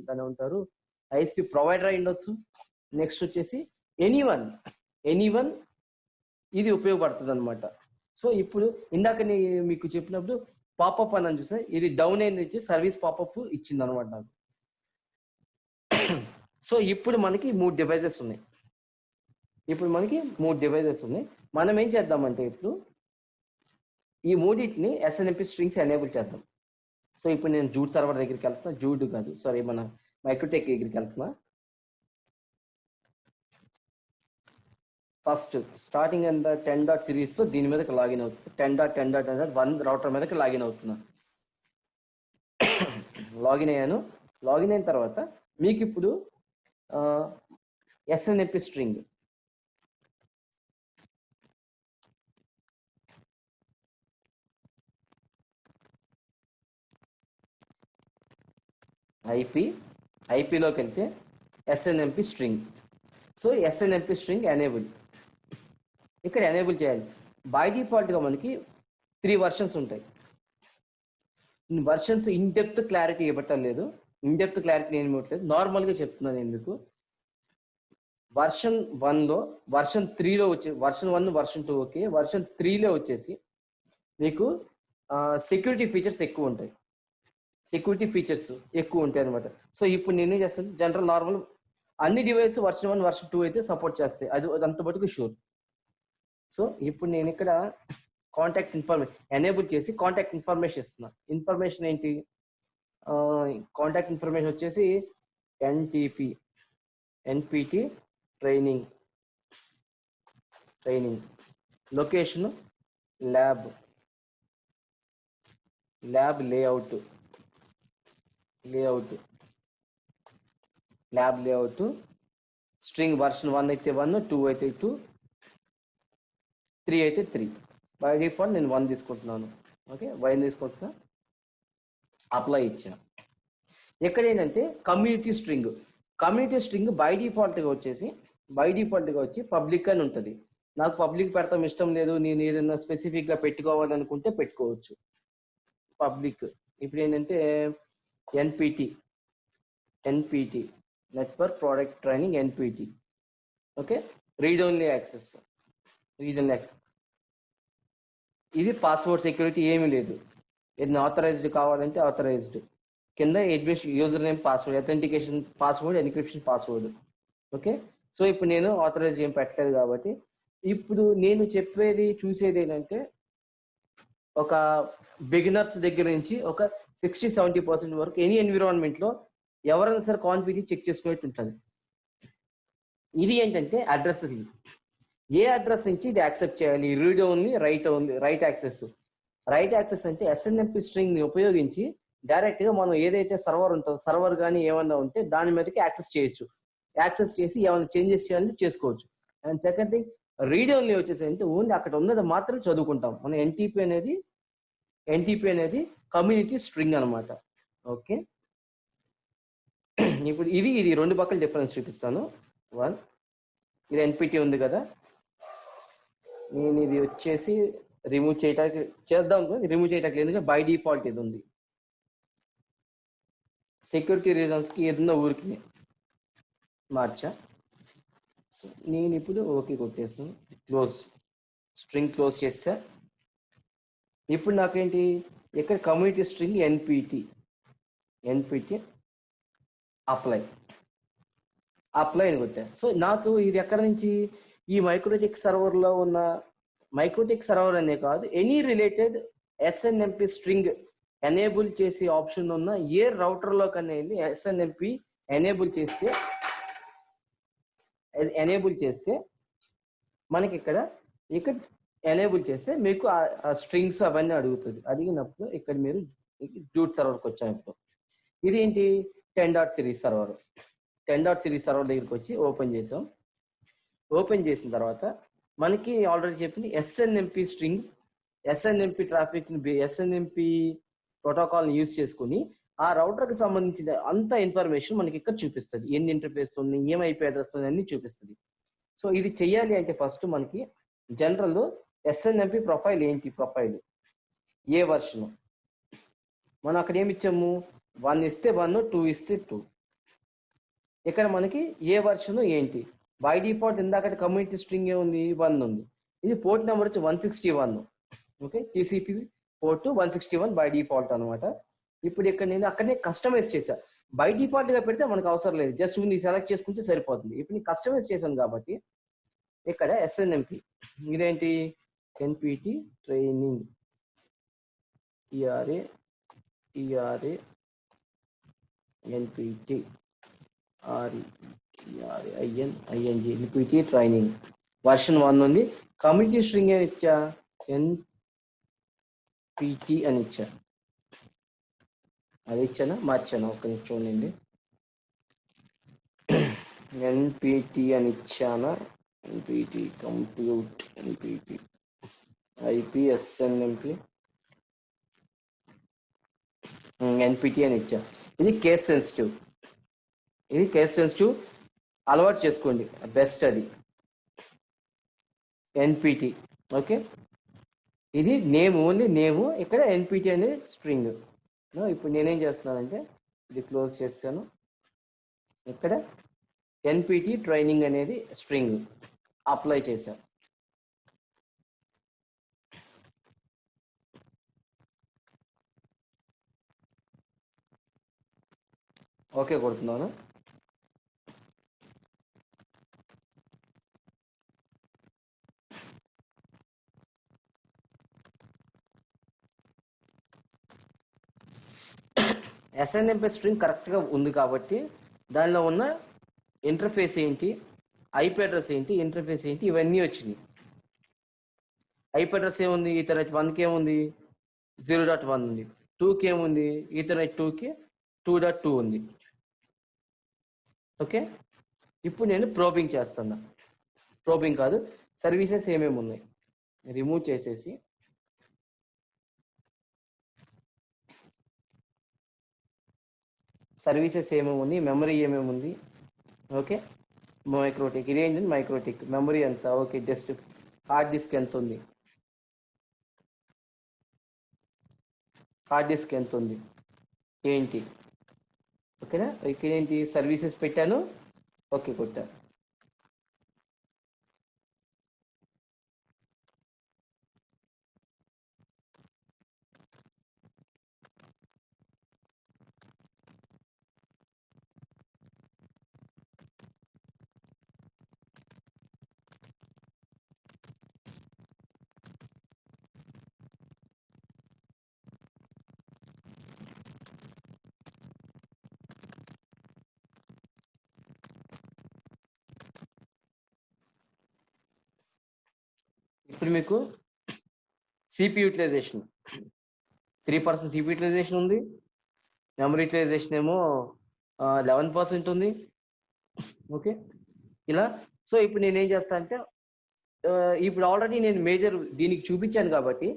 దాని ఉంటారు ఐఎస్పీ ప్రొవైడర్ అయి ఉండొచ్చు, నెక్స్ట్ వచ్చేసి ఎనీవన్ ఇది ఉపయోగపడుతుంది అనమాట. సో ఇప్పుడు ఇందాక మీకు చెప్పినప్పుడు పాపప్ అని చూస్తే ఇది డౌన్ అయింది, సర్వీస్ పాపప్ ఇచ్చింది అనమాట నాకు. సో ఇప్పుడు మనకి 3 డివైజెస్ ఉన్నాయి. మనం ఏం చేద్దామంటే ఇప్పుడు ఈ మూడింటిని ఎస్ఎన్ఎంపి స్ట్రింగ్స్ ఎనేబుల్ చేద్దాం. సో ఇప్పుడు నేను జూట్ సర్వర్ దగ్గరికి వెళ్తున్నా, జూట్ కాదు సారీ, మన మైక్రోటెక్ దగ్గరికి వెళ్తున్నా. ఫస్ట్ స్టార్టింగ్ అండ్ 10 సిరీస్ తో దీని మీదకి లాగిన్ అవుతుంది. 10.10.1 రౌటర్ మీదకి లాగిన్ అవుతున్నా. లాగిన్ అయ్యాను. లాగిన్ అయిన తర్వాత మీకు ఇప్పుడు ఎస్ఎన్ఎంపి స్ట్రింగ్ ఐపీలోకి వెళ్తే SNMP string. So SNMP string enable ఇక్కడ ఎనేబుల్ చేయాలి. బై డిఫాల్ట్గా మనకి 3 వర్షన్స్ ఉంటాయి. వర్షన్స్ ఇన్ డెప్త్ క్లారిటీ ఇవ్వటం నేను ఇవ్వట్లేదు, నార్మల్గా చెప్తున్నాను. ఎందుకు వర్షన్ 1లో, వర్షన్ 3లో వచ్చే వర్షన్ 1, వర్షన్ 2 ఓకే, వర్షన్ 3లో వచ్చేసి మీకు సెక్యూరిటీ ఫీచర్స్ ఎక్కువ ఉంటాయి అనమాట. సో ఇప్పుడు నేనేం చేస్తాను, జనరల్ నార్మల్ అన్ని డివైస్ వర్షన్ 1, వర్షన్ 2 అయితే సపోర్ట్ చేస్తాయి, అది అంత మటుకు షూర్. సో ఇప్పుడు నేను ఇక్కడ కాంటాక్ట్ ఇన్ఫర్మేషన్ ఎనేబుల్ చేసి కాంటాక్ట్ ఇన్ఫర్మేషన్ ఇస్తున్నా. ఇన్ఫర్మేషన్ ఏంటి? కాంటాక్ట్ ఇన్ఫర్మేషన్ వచ్చేసి NPT training, location lab layout, string version 1 అయితే 1, 2 అయితే 2, 3 అయితే 3. బై డిఫాల్ట్ నేను 1 తీసుకుంటున్నాను. ఓకే, 1 తీసుకుంటున్నా, అప్లై ఇచ్చాను. ఎక్కడ ఏంటంటే కమ్యూనిటీ స్ట్రింగ్ బై డిఫాల్ట్గా వచ్చి పబ్లిక్ అని ఉంటుంది. నాకు పబ్లిక్ పెడతాం ఇష్టం లేదు, నేను ఏదైనా స్పెసిఫిక్గా పెట్టుకోవాలనుకుంటే పెట్టుకోవచ్చు పబ్లిక్. ఇప్పుడు ఏంటంటే NPT network product training NPT. Okay, read only access. ఇది పాస్వర్డ్ సెక్యూరిటీ ఏమీ లేదు. ఏదైనా ఆథరైజ్డ్ కావాలంటే ఆథరైజ్డ్, కింద user name password, authentication password, encryption password. Okay, so ఇప్పుడు నేను ఆథరైజ్ ఏం పెట్టలేదు కాబట్టి ఇప్పుడు నేను చూసేది ఏంటంటే ఒక బిగినర్స్ దగ్గర నుంచి ఒక 60-70% వరకు ఎనీ ఎన్విరాన్మెంట్ లో ఎవరైనా సరే కాన్ఫిగరేషన్ చెక్ చేసుకునేట్టు ఉంటుంది. ఇది ఏంటంటే అడ్రస్, ఏ అడ్రస్ నుంచి ఇది యాక్సెప్ట్ చేయాలి, రీడ్ ఓన్లీ, రైట్ యాక్సెస్ అంటే ఎస్ఎన్ఎంపి స్ట్రింగ్ ని ఉపయోగించి డైరెక్ట్ గా మనం ఏదైతే సర్వర్ ఉంటుందో సర్వర్ కానీ ఏమన్నా ఉంటే దాని మీదకి యాక్సెస్ చేయొచ్చు. యాక్సెస్ చేసి ఏమైనా చేంజెస్ చేయాలని చేసుకోవచ్చు. And second thing read only వచ్చేసి అంటే ఓన్లీ అక్కడ ఉన్నది మాత్రం చదువుకుంటాం. మన ఎన్టీపీ అనేది కమ్యూనిటీ స్ట్రింగ్ అనమాట. ఓకే, ఇప్పుడు ఇది రెండు పక్కల డిఫరెన్స్ చూపిస్తాను. వన్, ఇది ఎన్పిటి ఉంది కదా, నేను ఇది వచ్చేసి రిమూవ్ చేయడానికి చేద్దాం, రిమూవ్ చేయడానికి లేదు, బై డిఫాల్ట్ ఇది ఉంది. సెక్యూరిటీ రీజన్స్కి ఏదన్నా ఊరికి మార్చా. సో నేను ఇప్పుడు ఓకే కొట్టేసాను, క్లోజ్, స్ట్రింగ్ క్లోజ్ చేసా. ఇప్పుడు నాకేంటి ఇక్కడ కమ్యూనిటీ స్ట్రింగ్ ఎన్పిటి అప్లై అని కొట్టా. సో నాకు ఇది ఎక్కడ నుంచి, ఈ మైక్రోటిక్ సర్వర్లో ఉన్న మైక్రోటిక్ సర్వర్ అనే కాదు, any related SNMP string enable చేసే ఆప్షన్ ఉన్న ఏ రౌటర్లో కన్నా వెళ్ళి ఎస్ఎన్ఎంపి ఎనేబుల్ చేస్తే మనకి ఇక్కడ ఎనేబుల్ చేస్తే మీకు ఆ స్ట్రింగ్స్ అవన్నీ అడుగుతుంది. అడిగినప్పుడు ఇక్కడ మీరు జూట్ సర్వర్కి వచ్చాము. ఇది ఏంటి 10.సిరీస్ సర్వర్. 10.సిరీస్ సర్వర్ దగ్గరికి వచ్చి ఓపెన్ చేసాం. ఓపెన్ చేసిన తర్వాత మనకి ఆల్రెడీ చెప్పింది SNMP string, SNMP traffic, SNMP ప్రోటోకాల్ని యూజ్ చేసుకుని ఆ రౌటర్కి సంబంధించిన అంత ఇన్ఫర్మేషన్ మనకి ఇక్కడ చూపిస్తుంది. ఎన్ని ఇంటర్ఫేస్ ఉంది, ఏం ఐపీ అడ్రస్ ఉంది, అన్ని చూపిస్తుంది. సో ఇది చెయ్యాలి అంటే ఫస్ట్ మనకి జనరల్ ఎస్ఎన్ఎంపి ప్రొఫైల్ ఏంటి, ప్రొఫైల్ ఏ వర్షన్, మనం అక్కడ ఏమి ఇచ్చాము, 1 ఇస్తే 1, 2 ఇస్తే 2. ఇక్కడ మనకి ఏ వర్షన్ ఏంటి, బై డిఫాల్ట్ ఇందాక కమ్యూనిటీ స్ట్రింగ్ ఏముంది, 1 ఉంది. ఇది పోర్ట్ నెంబర్ వచ్చి 161. Okay, TCP port 161 by default అనమాట. ఇప్పుడు ఇక్కడ నేను అక్కడనే కస్టమైజ్ చేశా. బై డిఫాల్ట్ గా పెడితే మనకు అవసరం లేదు, జస్ట్ నీ సెలెక్ట్ చేసుకుంటే సరిపోతుంది. ఇప్పుడు నేను కస్టమైజ్ చేశాను కాబట్టి ఇక్కడ ఎస్ఎన్ఎంపి, ఇదేంటి ఎన్పిటి ట్రైనింగ్ టిఆర్ఏ ఎన్పిటి ఆర్ఈఆర్ఐఎన్ఐఎన్జి ఎన్పిటి ట్రైనింగ్ వర్షన్ 1 ఉంది. కమ్యూనిటీ స్ట్రింగ్ అని ఇచ్చా, ఎన్పిటి అని ఇచ్చా. అది ఇచ్చానా మార్చాను, ఒక నిమిషం చూడండి. ఎన్పిటి అని ఇచ్చానా, ఎన్పిటి కంప్యూట్, ఎన్పిటి ఐపిఎస్ఎన్ఎంపి ఎన్పిటి అని ఇచ్చా. ఇది కేస్ సెన్సిటివ్, అలవాటు చేసుకోండి, బెస్ట్ అది ఎన్పిటి. ఓకే, ఇది నేమ్, ఓన్లీ నేమ్. ఇక్కడ ఎన్పిటి అనేది స్ట్రింగ్. ఇప్పుడు నేనేం చేస్తున్నానంటే ఇది క్లోజ్ చేస్తాను. ఇక్కడ ఎన్పిటి ట్రైనింగ్ అనేది స్ట్రింగ్ అప్లై చేశాను. ఓకే కొడుతున్నాను. ఎస్ఎన్ఎంపి స్ట్రింగ్ కరెక్ట్గా ఉంది కాబట్టి దానిలో ఉన్న ఇంటర్ఫేస్ ఏంటి, ఐపీ అడ్రస్ ఏంటి, ఇంటర్ఫేస్ ఏంటి, ఇవన్నీ వచ్చినాయి. ఐపీ అడ్రస్ ఏముంది, ఈథర్నెట్ 1కి ఏముంది, 0.1 ఉంది. 2కి ఏముంది, ఈథర్నెట్ 2కి 2.2 ఉంది. ఓకే, ఇప్పుడు నేను ప్రోబింగ్ చేస్తున్నా. ప్రోబింగ్ కాదు, సర్వీసెస్ ఏమేమి ఉన్నాయి రిమూవ్ చేసేసి సర్వీసెస్ ఏమేమి ఉంది, మెమరీ ఏమేమి ఉంది. ఓకే, మైక్రోటిక్, ఇదేంటి మైక్రోటిక్, మెమరీ ఎంత, ఓకే, జస్ట్ హార్డ్ డిస్క్ ఎంత ఉంది, ఏంటి. ఓకేనా, ఇక్కడ ఏంటి సర్వీసెస్ పెట్టాను, ఓకే కొట్టాను. ఇప్పుడు మీకు సిపి యూటిలైజేషన్ 3% సిపి యూటిలైజేషన్ ఉంది, మెమరీ యూటిలైజేషన్ ఏమో 11% ఉంది. ఓకే, ఇలా. సో ఇప్పుడు నేనేం చేస్తా అంటే ఇప్పుడు ఆల్రెడీ నేను మేజర్ దీనికి చూపించాను కాబట్టి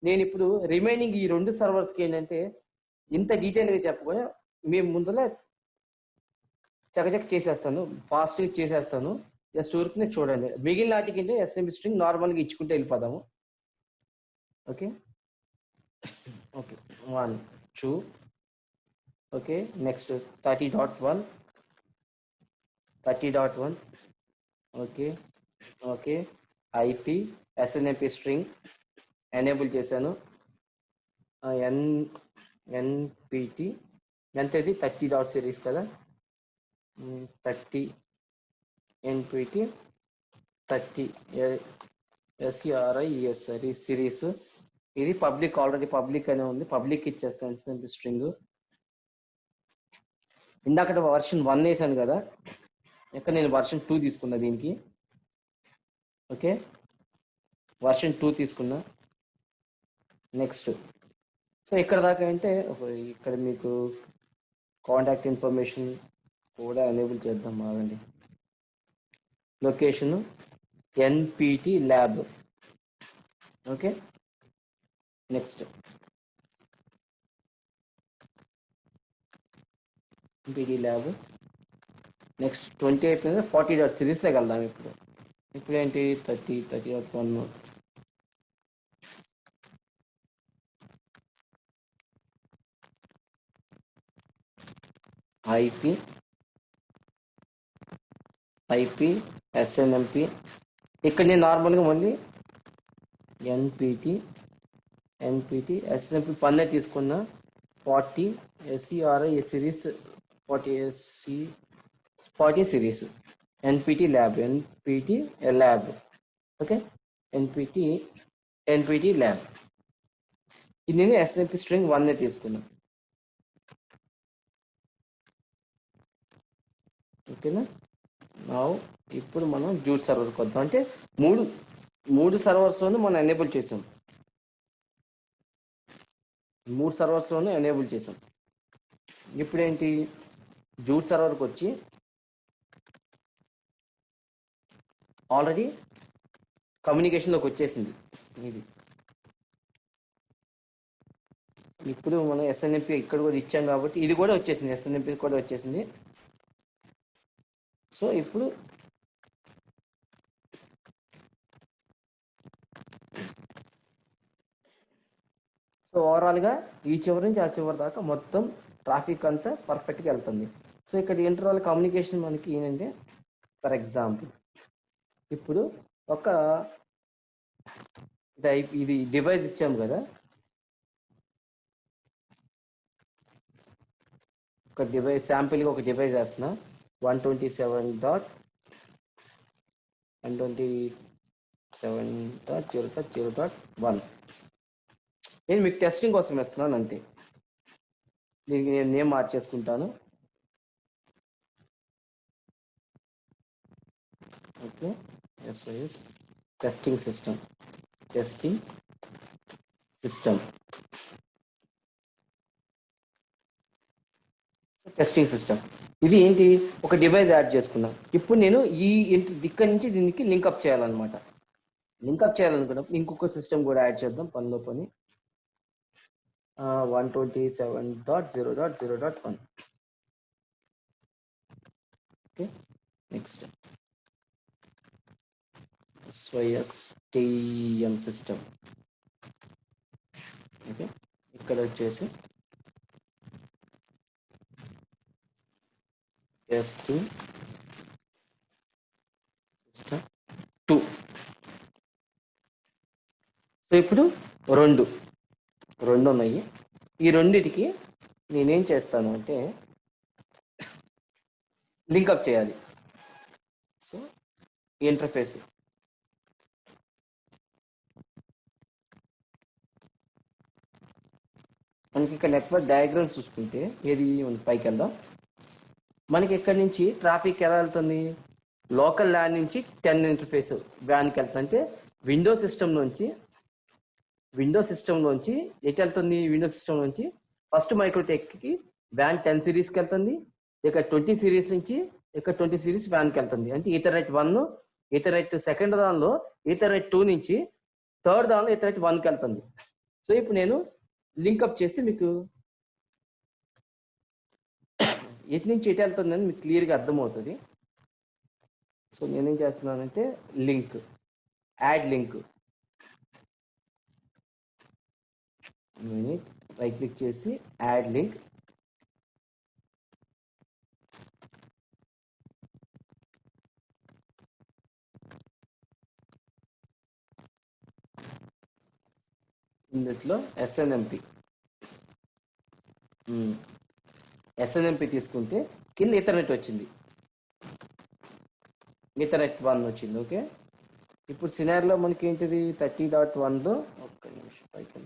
నేను ఇప్పుడు రిమైనింగ్ ఈ 2 సర్వర్స్కి ఏంటంటే ఇంత డీటెయిల్గా చెప్పకుండా మేము ముందర చకచక చేసేస్తాను, ఫాస్ట్గా చేసేస్తాను. జస్ట్ ఊరికి చూడండి. మిగిలిన వాటికి అంటే ఎస్ఎంబి స్ట్రింగ్ నార్మల్గా ఇచ్చుకుంటే వెళ్ళిపోదాము. Okay okay 1 2. Okay, next 30.1 30.1. Okay okay, IP SNMP string enable చేశాను. ఎన్ ఎన్పిటి ఎంత ఇది 30 సిరీస్ కదా, 30 ఎన్పిటి 30 ఎస్ఈఆర్ఐఎస్ఆర్ సిరీస్. ఇది పబ్లిక్, ఆల్రెడీ పబ్లిక్ అనే ఉంది, పబ్లిక్ ఇచ్చేస్తాను ఎస్ఎన్ఎంపి స్ట్రింగ్. ఇందాక వర్షన్ 1 వేసాను కదా, ఇక్కడ నేను వర్షన్ 2 తీసుకున్నా దీనికి. ఓకే, వర్షన్ 2 తీసుకున్నా. నెక్స్ట్ సో ఇక్కడ దాకా అంటే ఇక్కడ మీకు కాంటాక్ట్ ఇన్ఫర్మేషన్ కూడా ఎనేబుల్ చేద్దాం. బాగండి, location NPT lab. Okay, next NPT lab. Next 20 అయిపోయింది, 40 సిరీస్లోకి వెళ్దాం. ఇప్పుడు ఏంటి 30.1 ఐపి ఎస్ఎన్ఎంపి. ఇక్కడ నేను నార్మల్గా మళ్ళీ ఎన్పిటి ఎస్ఎన్ఎంపి 1 తీసుకున్నా. 40 S E R I series 40 series NPT lab okay, NPT lab. ఇది నేను ఎస్ఎన్ఎంపి స్ట్రింగ్ 1 తీసుకున్నా. ఓకేనా, ఇప్పుడు మనం జూట్ సర్వర్కి వద్దాం. అంటే మూడు సర్వర్స్లోనూ మనం ఎనేబుల్ చేసాం, 3 సర్వర్స్లోనూ ఎనేబుల్ చేసాం. ఇప్పుడేంటి జూట్ సర్వర్కి వచ్చి ఆల్రెడీ కమ్యూనికేషన్లోకి వచ్చేసింది ఇది. ఇప్పుడు మనం ఎస్ఎన్ఎంపి ఇక్కడ కూడా ఇచ్చాం కాబట్టి ఇది కూడా వచ్చేసింది, ఎస్ఎన్ఎంపి కూడా వచ్చేసింది. సో ఇప్పుడు ఓవరాల్గా ఈ చివరి నుంచి ఆ చివరి దాకా మొత్తం ట్రాఫిక్ అంతా పర్ఫెక్ట్గా వెళ్తుంది. సో ఇక్కడ ఇంటర్వాల్ కమ్యూనికేషన్ మనకి ఏంటంటే, ఫర్ ఎగ్జాంపుల్ ఇప్పుడు ఇది డివైస్ ఇచ్చాము కదా, ఒక డివైస్ శాంపిల్గా ఒక డివైస్ వేస్తున్నా. 127.1. నేను మీకు టెస్టింగ్ కోసం వేస్తున్నాను అంతే. దీనికి నేను నేమ్ మార్చేసుకుంటాను. ఓకే, ఎస్వైఎస్ టెస్టింగ్ సిస్టమ్ ఇది ఏంటి, ఒక డివైస్ యాడ్ చేసుకున్నాం. ఇప్పుడు నేను ఇక్కడి నుంచి దీనికి లింకప్ చేయాలన్నమాట. లింకప్ చేయాలనుకున్నప్పుడు ఇంకొక సిస్టమ్ కూడా యాడ్ చేద్దాం పనిలో పని. 127.0.0.1. Okay, next SYSTM system. Okay, ఇక్కడ వచ్చేసి టెస్టింగ్ సిస్టమ్ 2. సో ఇప్పుడు రెండు ఉన్నాయి. ఈ రెండిటికి నేనేం చేస్తాను అంటే లింకప్ చేయాలి. సో ఇంటర్ఫేస్ మనకి ఇక్కడ నెట్వర్క్ డయాగ్రామ్ చూసుకుంటే ఏది పైకి వెళ్దాం. మనకి ఎక్కడి నుంచి ట్రాఫిక్ ఎలా వెళ్తుంది, లోకల్ ల్యాన్ నుంచి 10 ఇంటర్ఫేస్ వ్యాన్కి వెళ్తుంది. అంటే విండోస్ సిస్టమ్ నుంచి ఎటు వెళ్తుంది, విండోస్ సిస్టమ్ నుంచి ఫస్ట్ మైక్రోటెక్కి వ్యాన్ 10 సిరీస్కి వెళ్తుంది, ఇక 20 సిరీస్ నుంచి ఇక 20 సిరీస్ వ్యాన్కి వెళ్తుంది. అంటే ఈథర్నెట్ 1, ఈథర్నెట్ సెకండ్ దానిలో ఈథర్నెట్ 2 నుంచి థర్డ్ దానిలో ఈథర్నెట్ 1కి వెళ్తుంది. సో ఇప్పుడు నేను లింకప్ చేస్తే మీకు ఎటు నుంచి ఎటు వెళ్తుందని మీకు క్లియర్గా అర్థమవుతుంది. సో నేనేం చేస్తున్నానంటే link, add link, right click చేసి యాడ్ లింక్. ఇందులో ఎస్ఎన్ఎంపి తీసుకుంటే కింద ఈథర్నెట్ వచ్చింది, ఈథర్నెట్ 1 వచ్చింది. ఓకే, ఇప్పుడు సినారిలో మనకి ఏంటిది 30.1లో ఒక్క నిమిషం పైకి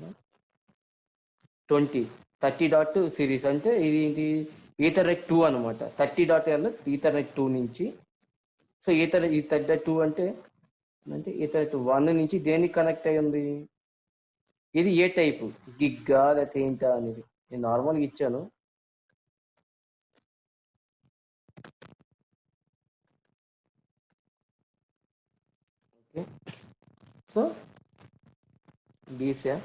30.2 సిరీస్ అంటే ఇది ఏంటి ఈథర్నెట్ 2 అనమాట. 30.1 ఈథర్నెట్ 2 నుంచి. సో ఈ 32 అంటే ఈథర్నెట్ 1 నుంచి దేనికి కనెక్ట్ అయి ఉంది, ఇది ఏ టైపు గిగ్గా లేకపోతే ఏంటా అనేది నేను నార్మల్గా ఇచ్చాను. ఓకే, సో గీసా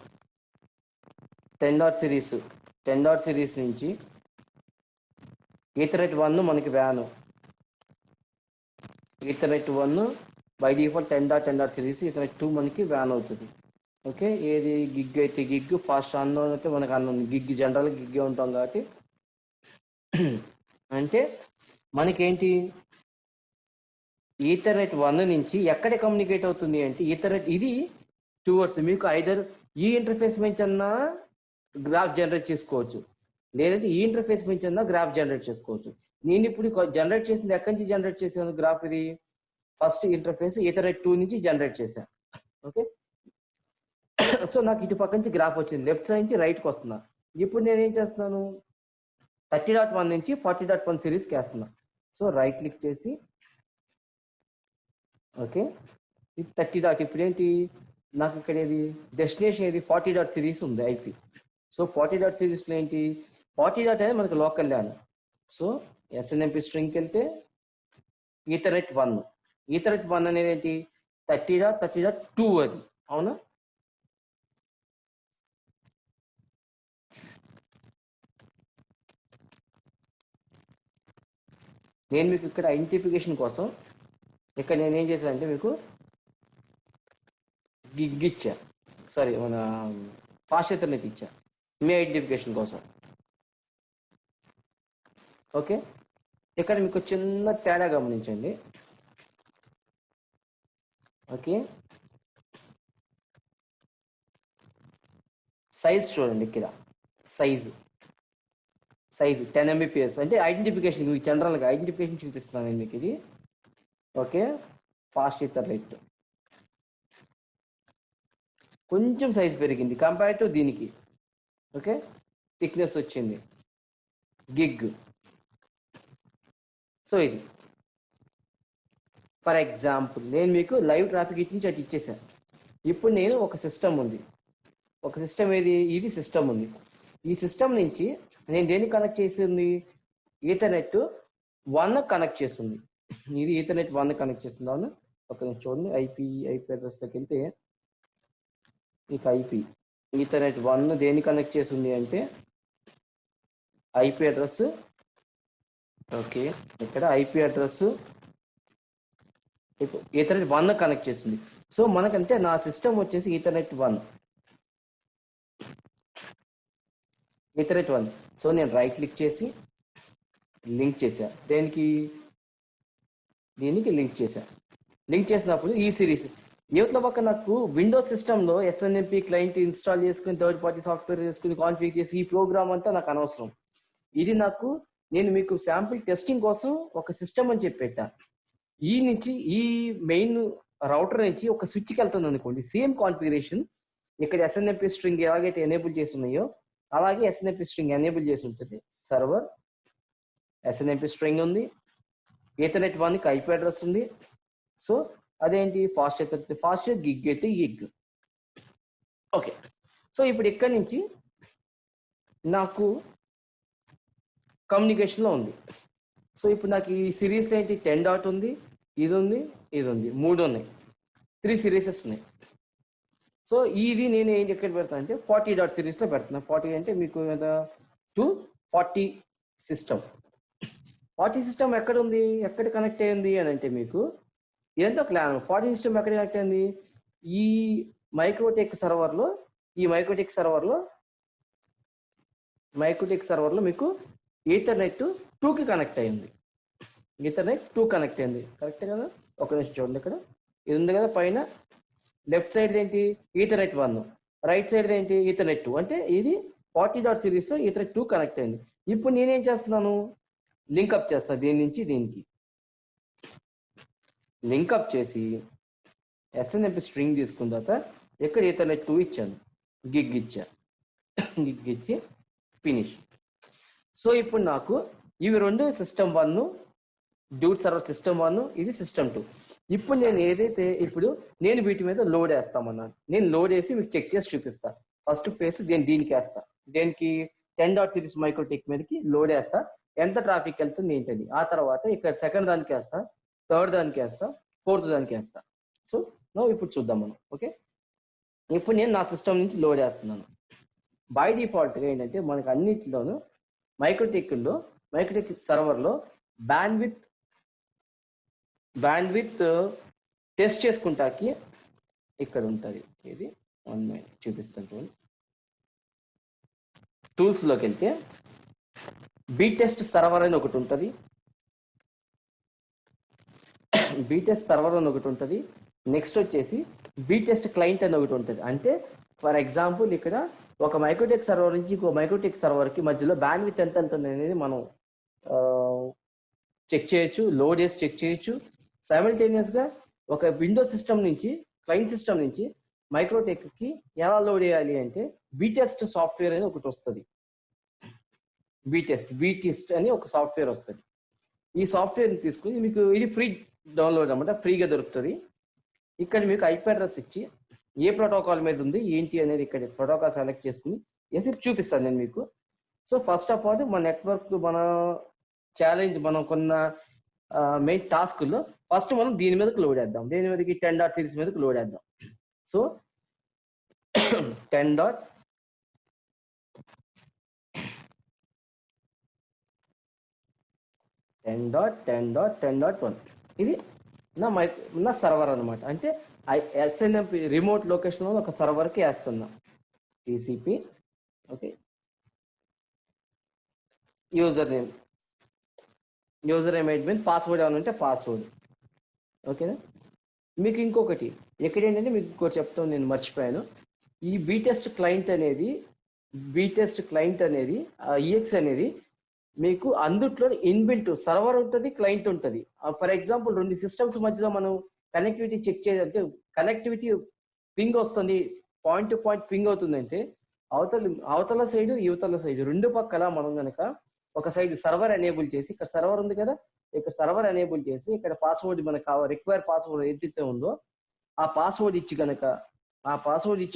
10 సిరీస్ నుంచి ఈథర్నెట్ 1 మనకి van, Ethernet 1 by default 10.10 series, Ethernet 2 మనకి వ్యాన్ అవుతుంది. ఓకే, ఏది గిగ్ అయితే గిగ్, ఫాస్ట్ అన్నోన్ అయితే మనకు అన్నోన్, గిగ్ జనరల్గా గిగ్గే ఉంటాం కాబట్టి. అంటే మనకేంటి ఈథర్నెట్ 1 నుంచి ఎక్కడ కమ్యూనికేట్ అవుతుంది అంటే ఈథర్నెట్ ఇది టువర్డ్స్ మీకు ఐదర్ ఈ ఇంటర్ఫేస్ నుంచి అన్నా గ్రాఫ్ జనరేట్ చేసుకోవచ్చు, లేదంటే ఈ ఇంటర్ఫేస్ నుంచి అన్నా గ్రాఫ్ జనరేట్ చేసుకోవచ్చు. నేను ఇప్పుడు జనరేట్ చేసింది ఎక్కడి నుంచి జనరేట్ చేశాను గ్రాఫ్, ఇది ఫస్ట్ ఇంటర్ఫేస్ ఈథర్నెట్ 2 నుంచి జనరేట్ చేశాను. ఓకే, సో నాకు ఇటు పక్క నుంచి గ్రాఫ్ వచ్చింది, లెఫ్ట్ సైడ్ నుంచి రైట్కి వస్తున్నా. ఇప్పుడు నేను ఏం చేస్తున్నాను 30.1 నుంచి 40.1 సిరీస్కి వేస్తున్నా. సో రైట్ క్లిక్ చేసి ఓకే, ఇది 30. ఇప్పుడు ఏంటి నాకు ఇక్కడ ఏది డెస్టినేషన్ ఏది 40. సిరీస్ ఉంది ఐపీ. సో 40. సిరీస్లో ఏంటి 40. అనేది మనకి లోకల్ ల్యాన్. సో ఎస్ఎన్ఎంపి స్ట్రింగ్కి వెళ్తే ఈథర్నెట్ 1 అనేది ఏంటి 30.30.2 అది, అవునా. నేను మీకు ఇక్కడ ఐడెంటిఫికేషన్ కోసం ఇక్కడ నేనేం చేశానంటే మీకు గిగ్ ఇచ్చా, సారీ మన ఫాస్ట్ ఈథర్నెట్ ఇచ్చా మీ ఐడెంటిఫికేషన్ కోసం. ఓకే, ఇక్కడ మీకు చిన్న తేడా గమనించండి. ఓకే, సైజ్ చూడండి, ఇక్కడ సైజు 10 Mbps అంటే ఐడెంటిఫికేషన్, జనరల్గా ఐడెంటిఫికేషన్ చూపిస్తున్నాను మీకు ఇది. ఓకే, ఫాస్ట్ ఈథర్నెట్ కొంచెం సైజ్ పెరిగింది కంపేర్ టు దీనికి. ఓకే, థిక్నెస్ వచ్చింది గిగ్. సో ఇది ఫర్ ఎగ్జాంపుల్ నేను మీకు లైవ్ ట్రాఫిక్ ఇచ్చి అటు ఇచ్చేసాను. ఇప్పుడు నేను ఒక సిస్టమ్ ఉంది, ఒక సిస్టమ్ ఇది సిస్టమ్ ఉంది. ఈ సిస్టమ్ నుంచి నేను దేనికి కనెక్ట్ చేసింది ఈథర్నెట్ 1 కనెక్ట్ చేస్తుంది. ఇది ఈథర్నెట్ 1 కనెక్ట్ చేస్తుంది, అవును. ఒక నేను చూడండి ఐపీ అడ్రస్లోకి వెళ్తే ఇక ఐపీ ఈథర్నెట్ 1 దేని కనెక్ట్ చేస్తుంది అంటే ఐపీ అడ్రస్. ఓకే, ఇక్కడ ఐపీ అడ్రస్ ఈథర్నెట్ 1 కనెక్ట్ చేస్తుంది. సో మనకంటే నా సిస్టమ్ వచ్చేసి ఈథర్నెట్ 1. సో నేను రైట్ క్లిక్ చేసి లింక్ చేశా, దీనికి లింక్ చేశా. లింక్ చేసినప్పుడు ఈ సిరీస్ యువతల పక్క నాకు విండోస్ సిస్టంలో ఎస్ఎన్ఎంపి క్లయింట్ ఇన్స్టాల్ చేసుకుని థర్డ్ పార్టీ సాఫ్ట్వేర్ చేసుకుని కాన్ఫిగర్ చేసి ఈ ప్రోగ్రామ్ అంతా నాకు అనవసరం. ఇది నేను మీకు శాంపిల్ టెస్టింగ్ కోసం ఒక సిస్టమ్ అని చెప్పి పెట్టా. ఈ నుంచి ఈ మెయిన్ రౌటర్ నుంచి ఒక స్విచ్కి వెళ్తుంది అనుకోండి, సేమ్ కాన్ఫిగరేషన్ ఇక్కడ ఎస్ఎన్ఎంపి స్ట్రింగ్ ఎలాగైతే ఎనేబుల్ చేసి ఉన్నాయో అలాగే ఎస్ఎన్ఎంపి స్ట్రింగ్ ఎనేబుల్ చేసి ఉంటుంది. సర్వర్ ఎస్ఎన్ఎంపి స్ట్రింగ్ ఉంది, ఈథర్నెట్ 1కి ఐపీ అడ్రస్ ఉంది. సో అదేంటి ఫాస్ట్ గిగ్ అయితే గిగ్. ఓకే, సో ఇప్పుడు ఇక్కడి నుంచి నాకు కమ్యూనికేషన్లో ఉంది. సో ఇప్పుడు నాకు ఈ సిరీస్లో ఏంటి 10 డాట్ ఉంది, ఇది ఉంది, ఇది ఉంది, 3 ఉన్నాయి, 3 సిరీసెస్ ఉన్నాయి. సో ఇది నేను ఏం ఎక్కడ పెడతాను అంటే 40 డాట్ సిరీస్లో పెడుతున్నాను. 40 అంటే మీకు 240 సిస్టమ్. 40 సిస్టమ్ ఎక్కడ ఉంది, ఎక్కడ కనెక్ట్ అయ్యింది అని అంటే మీకు ఎంతో క్లాన్ 40 సిస్టమ్ ఎక్కడ కనెక్ట్ అయింది, ఈ మైక్రోటెక్ సర్వర్లో, ఈ మైక్రోటెక్ సర్వర్లో మీకు ఈథర్నెట్ 2కి కనెక్ట్ అయింది. ఈథర్నెట్ 2 కనెక్ట్ అయింది, కరెక్ట్ కదా? ఒక నిమిషం చూడండి, ఇక్కడ ఇది ఉంది కదా పైన, లెఫ్ట్ సైడ్ ఏంటి ఈథర్నెట్ 1, రైట్ సైడ్ ఏంటి ఈథర్నెట్ 2. అంటే ఇది 40 డాట్ సిరీస్లో ఈథర్నెట్ 2 కనెక్ట్ అయింది. ఇప్పుడు నేనేం చేస్తున్నాను, లింకప్ చేస్తాను దీని నుంచి దీనికి. లింకప్ చేసి ఎస్ఎన్ఎంపి స్ట్రింగ్ తీసుకున్న తర్వాత ఇక్కడ ఈథర్నెట్ 2 ఇచ్చాను, గిగ్ ఇచ్చి ఫినిష్. సో ఇప్పుడు నాకు ఇవి రెండు సిస్టమ్ 1, డ్యూట్ సర్వర్ సిస్టమ్ 1, ఇది సిస్టమ్ 2. ఇప్పుడు నేను ఏదైతే నేను వీటి మీద లోడ్ వేస్తామన్నాను, నేను లోడ్ వేసి మీకు చెక్ చేసి చూపిస్తా. ఫస్ట్ ఫేస్ దీనికి వేస్తా, దేనికి 10 డాట్ సిరీస్ మైక్రోటెక్ మీదకి లోడ్ వేస్తా, ఎంత ట్రాఫిక్ వెళ్తుంది ఏంటని. ఆ తర్వాత ఇక్కడ సెకండ్ దానికి వేస్తా, థర్డ్ దానికి వేస్తా, ఫోర్త్ దానికి వేస్తా. సో ఇప్పుడు చూద్దాం మనం. ఓకే, ఇప్పుడు నేను నా సిస్టమ్ నుంచి లోడ్ వేస్తున్నాను. బై డిఫాల్ట్గా ఏంటంటే మనకు అన్నింటిలోనూ మైక్రోటెక్ సర్వర్లో బ్యాండ్విత్ టెస్ట్ చేసుకుంటాకి ఇక్కడ ఉంటుంది. ఇది 1 మినిట్ చూపిస్తాను చూడండి. టూల్స్లోకి వెళ్తే బీటెస్ట్ సర్వర్ అని ఒకటి ఉంటుంది, నెక్స్ట్ వచ్చేసి బీటెస్ట్ క్లయింట్ అని ఒకటి ఉంటుంది. అంటే ఫర్ ఎగ్జాంపుల్ ఇక్కడ ఒక మైక్రోటెక్ సర్వర్ నుంచి ఇంకో మైక్రోటెక్ సర్వర్కి మధ్యలో బ్యాండ్విత్ ఎంత ఉంటుంది అనేది మనం చెక్ చేయొచ్చు, లోడ్ చేసి చెక్ చేయొచ్చు. సైమల్టేనియస్గా ఒక విండోస్ సిస్టమ్ నుంచి, క్లయింట్ సిస్టమ్ నుంచి మైక్రోటెక్కి ఎలా లోడ్ చేయాలి అంటే బీటెస్ట్ సాఫ్ట్వేర్ అనేది ఒకటి వస్తుంది. బీటెస్ట్ అని ఒక సాఫ్ట్వేర్ వస్తుంది. ఈ సాఫ్ట్వేర్ని తీసుకుని మీకు ఇది ఫ్రీ డౌన్లోడ్ అన్నమాట, ఫ్రీగా దొరుకుతుంది. ఇక్కడ మీకు ఐపీ అడ్రస్ ఇచ్చి ఏ ప్రోటోకాల్ మీద ఉంది ఏంటి అనేది ఇక్కడ ప్రోటోకాల్ సెలెక్ట్ చేసుకుని వేసి చూపిస్తాను నేను మీకు. సో ఫస్ట్ ఆఫ్ ఆల్ మన నెట్వర్క్, మన ఛాలెంజ్, మనం కొన్న మెయిన్ టాస్క్లో ఫస్ట్ మనం దీని మీదకి లోడ్ వేద్దాం. దీని మీదకి 10 డాట్ సిరీస్ మీదకి లోడ్ వేద్దాం. సో 10.10.10.1 ఇది నా సర్వర్ అనమాట. అంటే ఎస్ఎన్ఎంపి రిమోట్ లొకేషన్లో ఒక సర్వర్కి వేస్తున్నా. TCP, okay, user name means password ఏమైనా ఉంటే పాస్వర్డ్. ఓకేనా? మీకు ఇంకొకటి ఎక్కడ ఏంటంటే మీకు ఇంకోటి చెప్తాను, నేను మర్చిపోయాను. ఈ బీటెస్ట్ క్లయింట్ అనేది ఈఎక్స్ అనేది మీకు అందుట్లో ఇన్బిల్ట్ సర్వర్ ఉంటుంది, క్లయింట్ ఉంటుంది. ఫర్ ఎగ్జాంపుల్ 2 సిస్టమ్స్ మధ్యలో మనం కనెక్టివిటీ చెక్ చేయాలంటే, కనెక్టివిటీ పింగ్ వస్తుంది, పాయింట్ టు పాయింట్ పింగ్ అవుతుందంటే అవతల సైడ్ యువతల సైడ్ రెండు పక్కల మనం కనుక ఒక సైడ్ సర్వర్ ఎనేబుల్ చేసి, ఇక్కడ సర్వర్ ఉంది కదా, ఇక్కడ సర్వర్ ఎనేబుల్ చేసి ఇక్కడ పాస్వర్డ్ మనకు రిక్వైర్ పాస్వర్డ్ ఏదైతే ఉందో ఆ పాస్వర్డ్ ఇచ్చి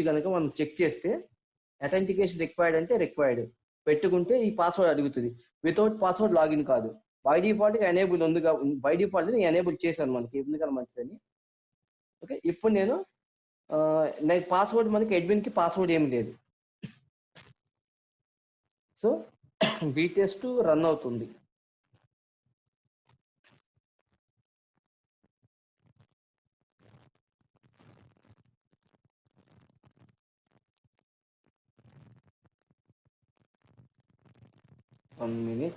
కనుక మనం చెక్ చేస్తే అథెంటికేషన్ రిక్వైర్డ్ అంటే రిక్వైర్డ్ పెట్టుకుంటే ఈ పాస్వర్డ్ అడుగుతుంది. వితౌట్ పాస్వర్డ్ లాగిన్ కాదు. బై డిఫాల్ట్ ఎనేబుల్ ఉంది, బై డిఫాల్ట్ నేను ఎనేబుల్ చేశాను, మనకి ఎందుకన్నా మంచిదని. ఓకే, ఇప్పుడు నేను పాస్వర్డ్, మనకి అడ్మిన్కి పాస్వర్డ్ ఏమి లేదు. సో బీటెస్ట్ రన్ అవుతుంది. One minute.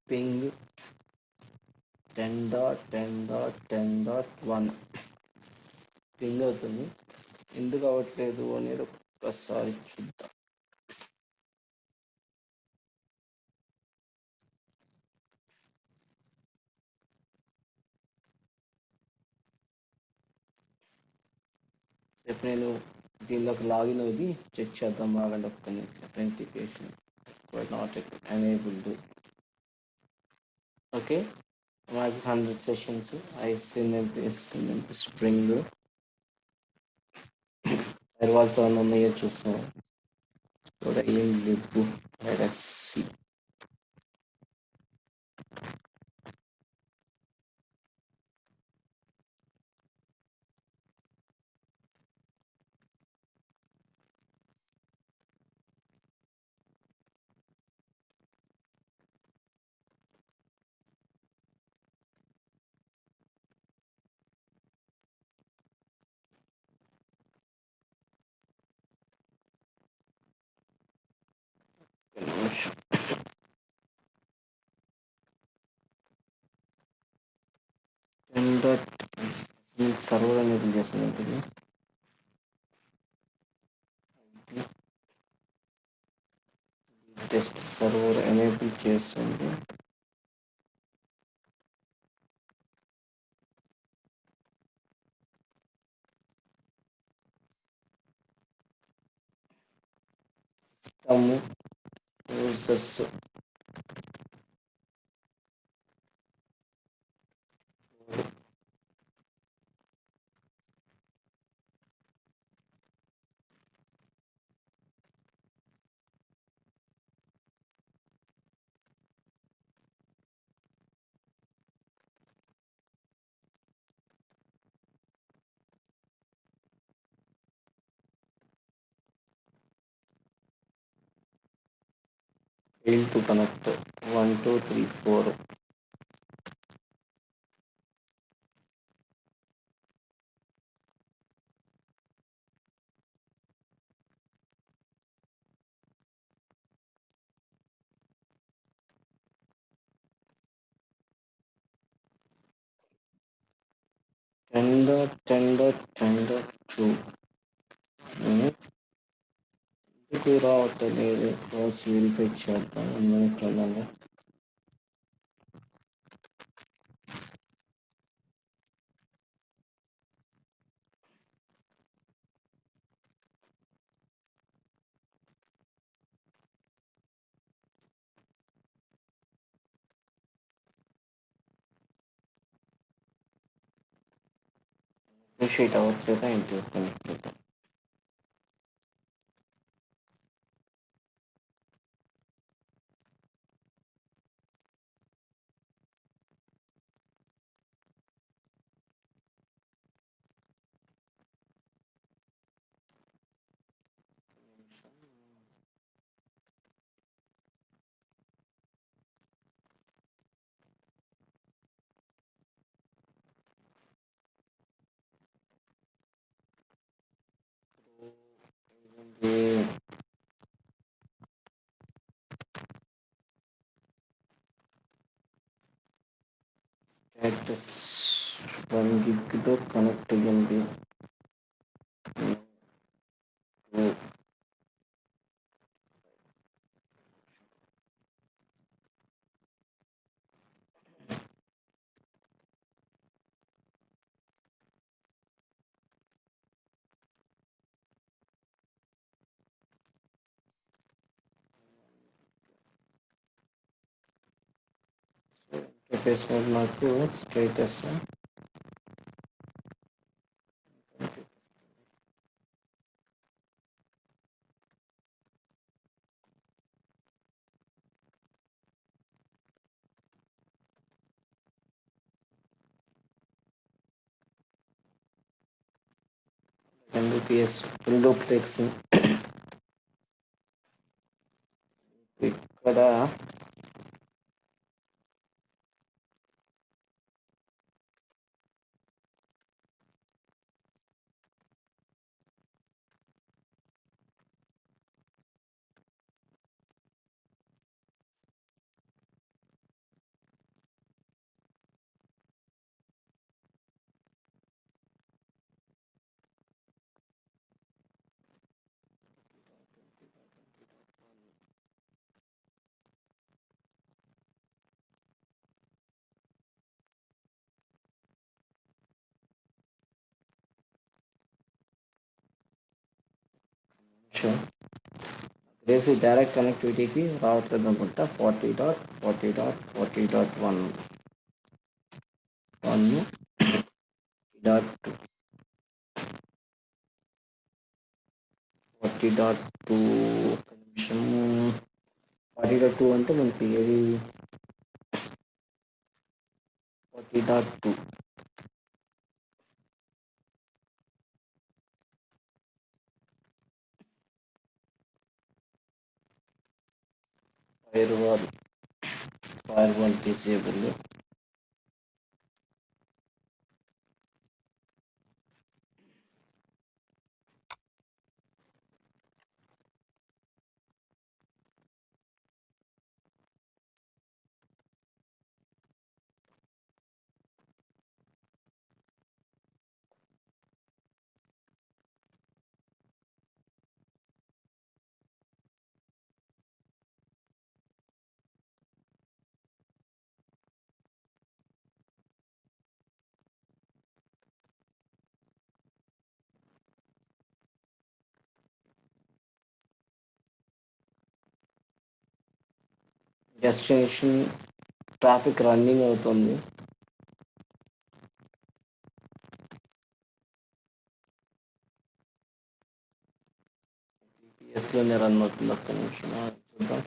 Ping 10.10.10.1 పింగ్ అవుతుంది. ఎందుకు అవ్వట్లేదు అనేది ఒక్కసారి చూద్దాం. రేపు నేను దీనిలోకి లాగిన్ అయ్యి చెక్ చేద్దాం. బాగా అథెంటికేషన్ నాట్ ఎనేబుల్డ్. ఓకే, మాకు 100 సెషన్స్ SNMP స్ప్రింగ్ ఫైర్వాల్స్ ఏమైనా ఉన్నాయో చూస్తాం. కూడా ఏం లేవు. సి సర్వర్ అనేది చేస్తున్నట్టు జస్ట్ సర్వర్ ఎనేబుల్ చేస్తుంది. Users fail to connect 1 2 3 4. Tender 2 ఎందుకు రావట్లేదు? క్రాస్ వెరిఫై చేద్దాం. వెళ్ళాలి. అప్రిషియేట్ అవ్వట్లేదా ఏంటి? కనెక్ట్ చేద్దాం. స్టేటస్ 1 గిగ్తో కనెక్ట్ అయ్యింది. ఇంటర్ఫేస్ మీద నాకు స్టేటస్ MBPS ఫుల్ డూప్లెక్స్ ఇక్కడ చేసి డైరెక్ట్ కనెక్టివిటీకి రావట్లేదు అనుకుంటా. 40.40.40.1 1 డాట్ 40.2 ఒక నిమిషం 40.2 అంటే మనకి ఏది 40.2 fire wall disable destination traffic running అవుతుంది. లోనే రన్ అవుతుంది. ఒక్క నిమిషం చూద్దాం.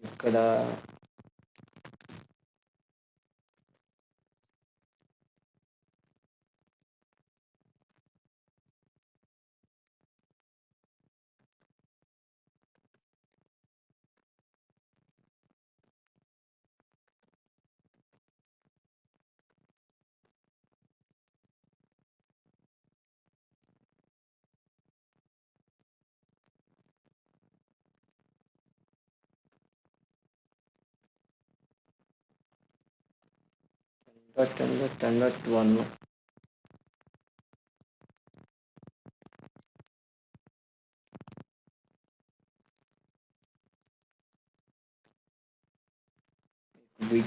ఇక్కడ టెన్ వన్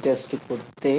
టెస్ట్ కొడితే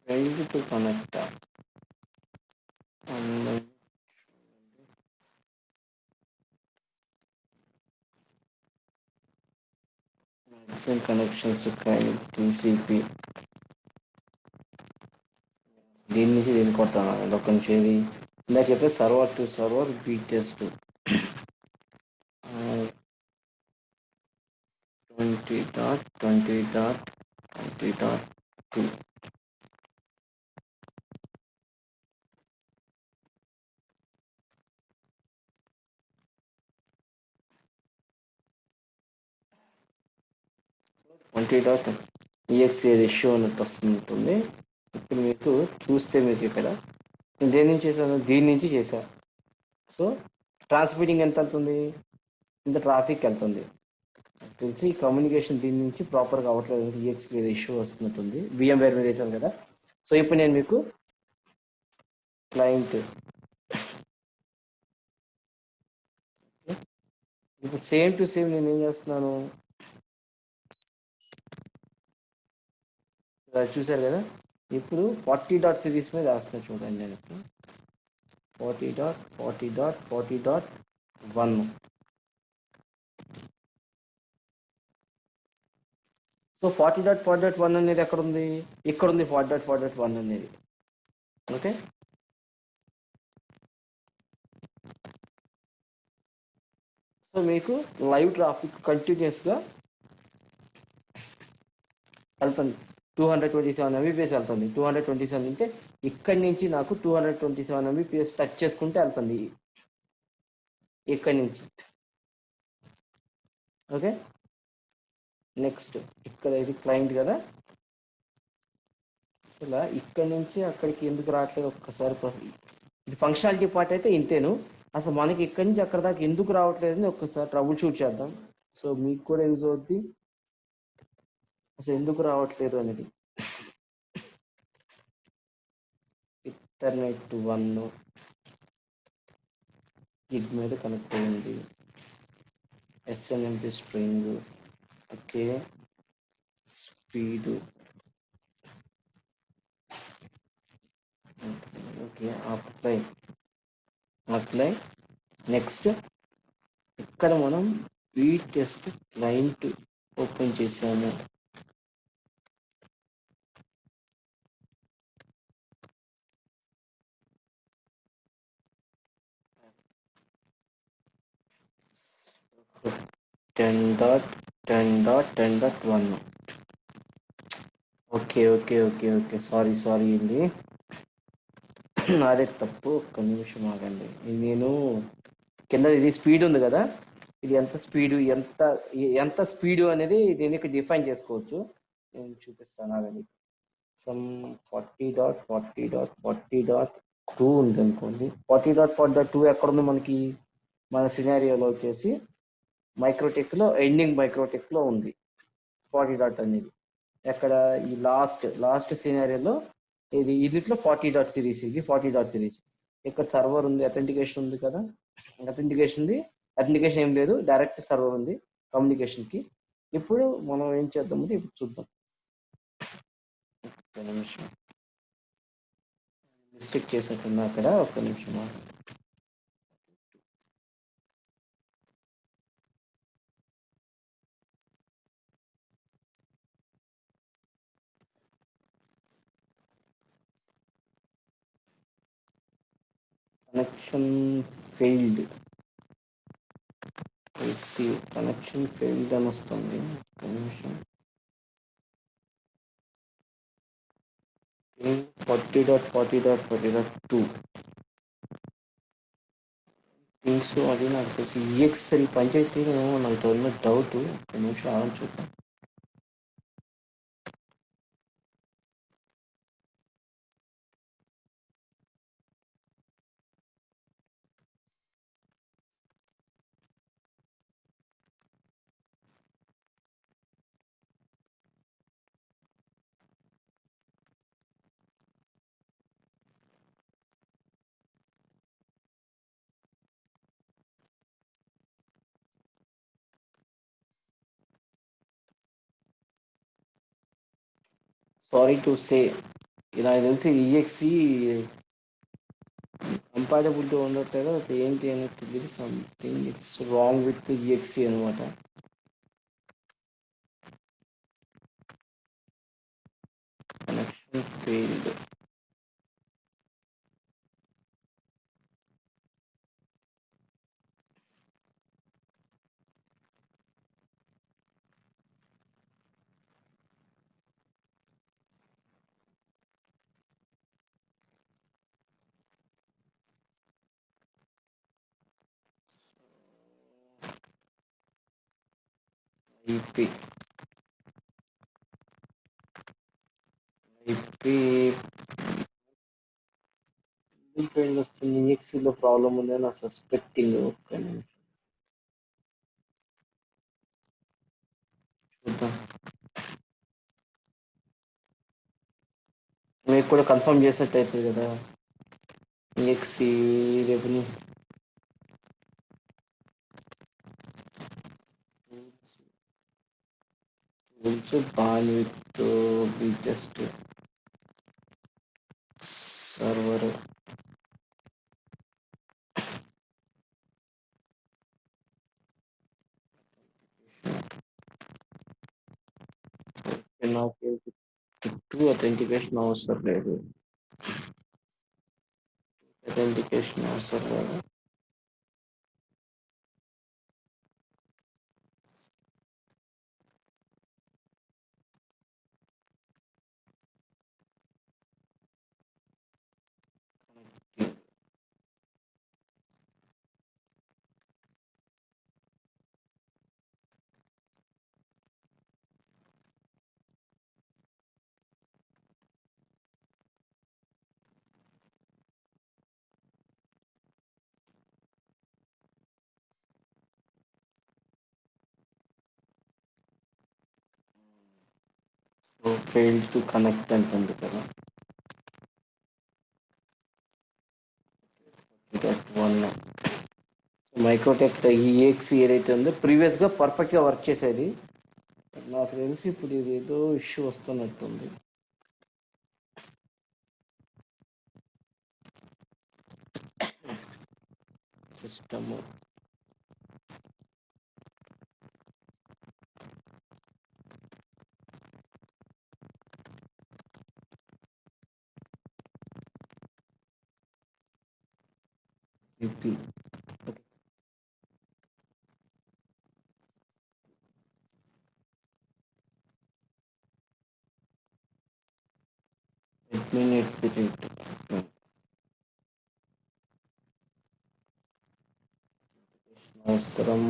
ready to connect maximum connections TCP దీని నుంచి దీన్ని కొట్టాను. ఒక నుంచి ఇందాక చెప్పే server to server B test 20.20.20.2 20.exe ratio అన్నట్టు వస్తుంటుంది. ఇప్పుడు మీకు చూస్తే మీకు ఇక్కడ నేను దేని నుంచి చేశాను, దీని నుంచి చేశాను. సో ట్రాన్స్మిటింగ్ ఎంత వెళ్తుంది, ఇంత ట్రాఫిక్ వెళ్తుంది. తెలిసి కమ్యూనికేషన్ దీని నుంచి ప్రాపర్గా అవ్వట్లేదు, ఈఎక్స్ఏ రేషియో వస్తున్నట్టుంది. VMware మీద వేసాను కదా. సో ఇప్పుడు నేను మీకు క్లయింట్ ఇప్పుడు సేమ్ టు సేమ్ నేను ఏం చేస్తున్నాను చూసారు కదా. ఇప్పుడు 40 సిరీస్ మీద వేస్తున్నా చూడండి. నేను ఇప్పుడు 40.40.40.1 సో 40.40.1 అనేది ఎక్కడ ఉంది, ఇక్కడ ఉంది 40.40.1 అనేది. ఓకే, సో మీకు లైవ్ ట్రాఫిక్ కంటిన్యూస్గా వెళ్తుంది. 227 MBPS వెళ్తుంది. 227 అంటే ఇక్కడి నుంచి నాకు 227 MBPS టచ్ చేసుకుంటే వెళ్తుంది ఇక్కడి నుంచి. ఓకే, నెక్స్ట్ ఇక్కడ ఇది క్లయింట్ కదా. అసలు ఇక్కడ నుంచి అక్కడికి ఎందుకు రావట్లేదు ఒక్కసారి ఇది ఫంక్షనాలిటీ పార్ట్ అయితే ఇంతేను. అసలు మనకి ఇక్కడి నుంచి అక్కడ దాకా ఎందుకు రావట్లేదు అని ఒక్కసారి ట్రబుల్ షూట్ చేద్దాం. సో మీకు కూడా యూజ్ అవుద్ది అసలు ఎందుకు రావట్లేదు అనేది. ఇంటర్నెట్ 1 గిగ్ మీద కనెక్ట్ అయింది, SNMP string. Okay, speed. Okay, apply. Next ఇక్కడ మనం ఈ టెస్ట్ క్లయింట్ ఓపెన్ చేసాము. Ten dot 10.10.1. Okay okay okay okay sorry అండి, నాదే తప్పు. ఒక్క నిమిషం ఆగండి. నేను కింద ఇది స్పీడ్ ఉంది కదా, ఇది ఎంత స్పీడు అనేది నేను ఇక్కడ డిఫైన్ చేసుకోవచ్చు. నేను చూపిస్తాను ఆగండి. సమ్ 40.40.40.2 ఉంది అనుకోండి. 40.40.2 ఎక్కడ ఉంది మనకి? మన సినారియోలో వచ్చేసి మైక్రోటెక్లో, ఎండింగ్ మైక్రోటెక్లో ఉంది 40 డాట్ అనేది. ఎక్కడ? ఈ లాస్ట్ సినారియోలో ఇదిట్లో 40 డాట్ సిరీస్, ఇది 40 డాట్ సిరీస్. ఇక్కడ సర్వర్ ఉంది, అథెంటికేషన్ ఉంది కదా, అథెంటికేషన్ ఏం లేదు, డైరెక్ట్ సర్వర్ ఉంది కమ్యూనికేషన్కి. ఇప్పుడు మనం ఏం చేద్దాం అంటే ఇప్పుడు చూద్దాం. ఒక్క నిమిషం, మిస్టేక్ చేసినట్టున్నా అక్కడ. ఒక్క నిమిషం. Connection failed, receive connection failed అని వస్తుంది. ఒక్క నిమిషం. 40.40.40.2 థింగ్స్. అది నాకు తెలిసి ఈఎక్స్ఎల్ పంచాయతీలో నాకు తోలిన డౌట్. ఒక నిమిషం ఆలోచన చూద్దాం. సారీ టు సే, నాకు తెలిసి ఈఎక్సి కంపాటబిలిటీ ఉండట్లేదు. అది ఏంటి అనేది తెలియదు. Something it's wrong with EXC అనమాట. Connection failed. ఐపీ ఫెయిల్డ్ వస్తుంది. ఈఎక్సిలో ప్రాబ్లం ఉందని నా సస్పెక్టింగ్. ఒక్క నిమిషం చూద్దాం. మీకు కూడా కన్ఫర్మ్ చేసినట్టు అవుతుంది కదా exe revenue. Born with biggest server. నాకు చుట్టూ అథెంటికేషన్ అవసరం లేదు. failed to connect అంటుంది కదా. వన్ మైక్రోటెక్ ఈఎక్స్ ఏదైతే ఉందో ప్రీవియస్గా పర్ఫెక్ట్గా వర్క్ చేసేది. నాకు తెలిసి ఇప్పుడు ఇది ఏదో ఇష్యూ వస్తున్నట్టుంది. సిస్టమ్ అవసరం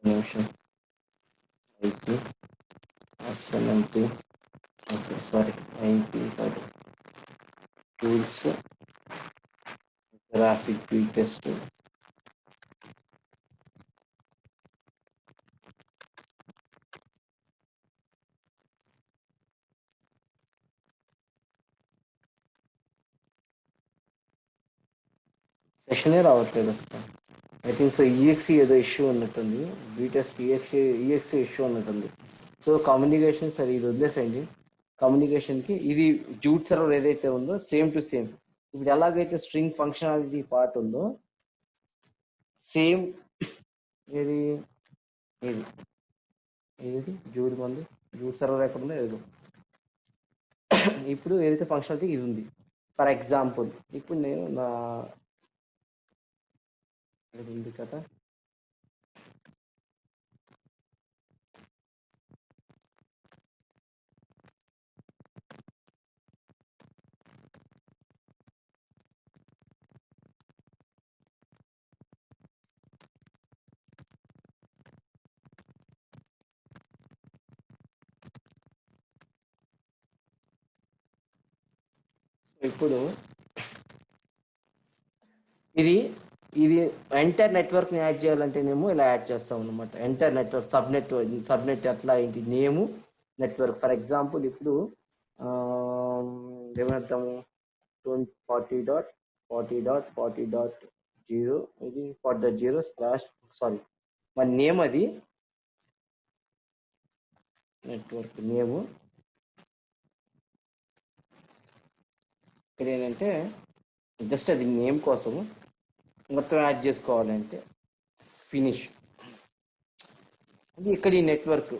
నిమిషం అయితే ఎస్ఎన్ఎంపి సారీ ఐపి కాదు టూల్స్ గ్రాఫిక్ బీ టెస్ట్ సెషనే రావట్లేదు అసలు. ఐ థింక్ సో ఈఎక్సీ ఏదో ఇష్యూ ఉన్నట్టుంది. బీటెస్ట్ ఈఎక్సీ ఇష్యూ ఉన్నట్టుంది. సో కమ్యూనికేషన్ సరే ఇది వదిలేసేయండి. కమ్యూనికేషన్కి ఇది జూట్ సర్వర్ ఏదైతే ఉందో సేమ్ టు సేమ్ ఇప్పుడు ఎలాగైతే స్ట్రింగ్ ఫంక్షనాలిటీ పార్ట్ ఉందో సేమ్ ఏది ఏది ఏది జూట్ మంది జూట్ సర్వర్ ఎక్కడ ఉందో ఏదో ఇప్పుడు ఏదైతే ఫంక్షనాలిటీ ఇది ఉంది. ఫర్ ఎగ్జాంపుల్ ఇప్పుడు నేను నా ఇది ఉంది కదా ఇప్పుడు ఇది ఇది ఎంటైర్ నెట్వర్క్ని యాడ్ చేయాలంటేనేమో ఇలా యాడ్ చేస్తాం అనమాట. ఎంటైర్ నెట్వర్క్ సబ్నెట్ అట్లా ఏంటి నేము నెట్వర్క్. ఫర్ ఎగ్జాంపుల్ ఇప్పుడు ఏమంటాము 40.40.40.0 ఇది 40.0 స్లాష్ సారీ మన నేమ్ అది నెట్వర్క్ నేము. ఇక్కడ ఏంటంటే జస్ట్ అది నేమ్ కోసము మొత్తం యాడ్ చేసుకోవాలంటే ఫినిష్ అది ఇక్కడ ఈ నెట్వర్క్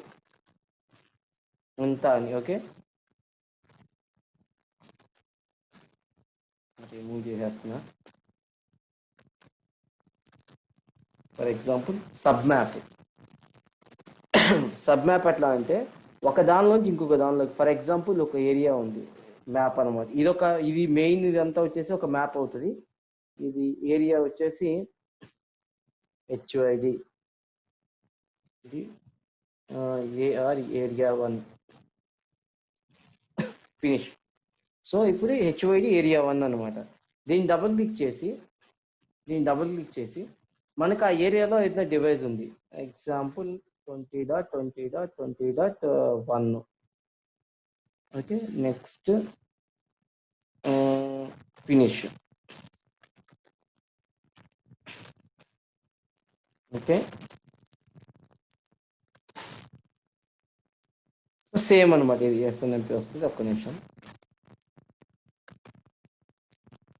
అంతా అని. ఓకే రిమూవ్ చేసేస్తున్నా. ఫర్ ఎగ్జాంపుల్ సబ్ మ్యాప్ ఎట్లా అంటే ఒక దానిలోంచి ఇంకొక దానిలోకి ఫర్ ఎగ్జాంపుల్ ఒక ఏరియా ఉంది మ్యాప్ అనమాట. ఇది మెయిన్ ఇదంతా వచ్చేసి ఒక మ్యాప్ అవుతుంది. ఇది ఏరియా వచ్చేసి హెచ్ఐడి ఇది ఏఆర్ ఏరియా 1 ఫినిష్. సో ఇప్పుడు హెచ్ఐడి ఏరియా 1 అనమాట. దీన్ని డబుల్ క్లిక్ చేసి మనకు ఆ ఏరియాలో ఏదైనా డివైస్ ఉంది. Example 20.20.20.1 okay next finish. Okay same అనమాట. ఇది ఎస్ఎన్ఎంపి వస్తుంది. ఒక్క నిమిషం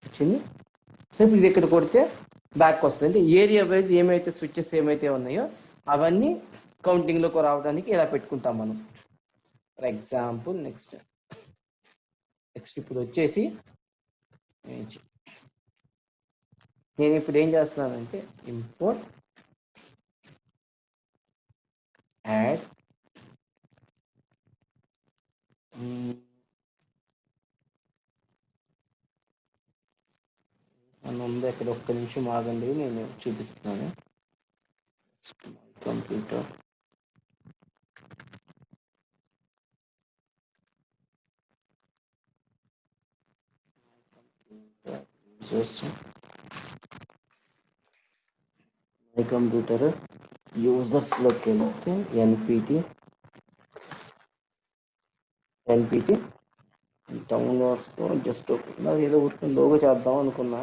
వచ్చింది. సో ఇప్పుడు ఇది ఇక్కడ కొడితే బ్యాక్ వస్తుంది. అంటే ఏరియా వైజ్ ఏమైతే స్విచ్చెస్ ఏమైతే ఉన్నాయో అవన్నీ కౌంటింగ్లోకి రావడానికి ఇలా పెట్టుకుంటాం మనం. ఫర్ ఎగ్జాంపుల్ నెక్స్ట్ ఇప్పుడు వచ్చేసి నేను ఇప్పుడు ఏం చేస్తున్నానంటే ఇంపోర్ట్ యాడ్ ముందు ఇక్కడ ఒక్క నిమిషం ఆగండి, నేను చూపిస్తున్నాను. కంప్యూటర్ మై కంప్యూటర్ యూజర్స్లోకి వెళ్తే ఎన్పిటి ఎన్పిటి డౌన్లోడ్స్ జస్ట్ ఏదో ఊరికి లోగో చేద్దాం అనుకున్నా.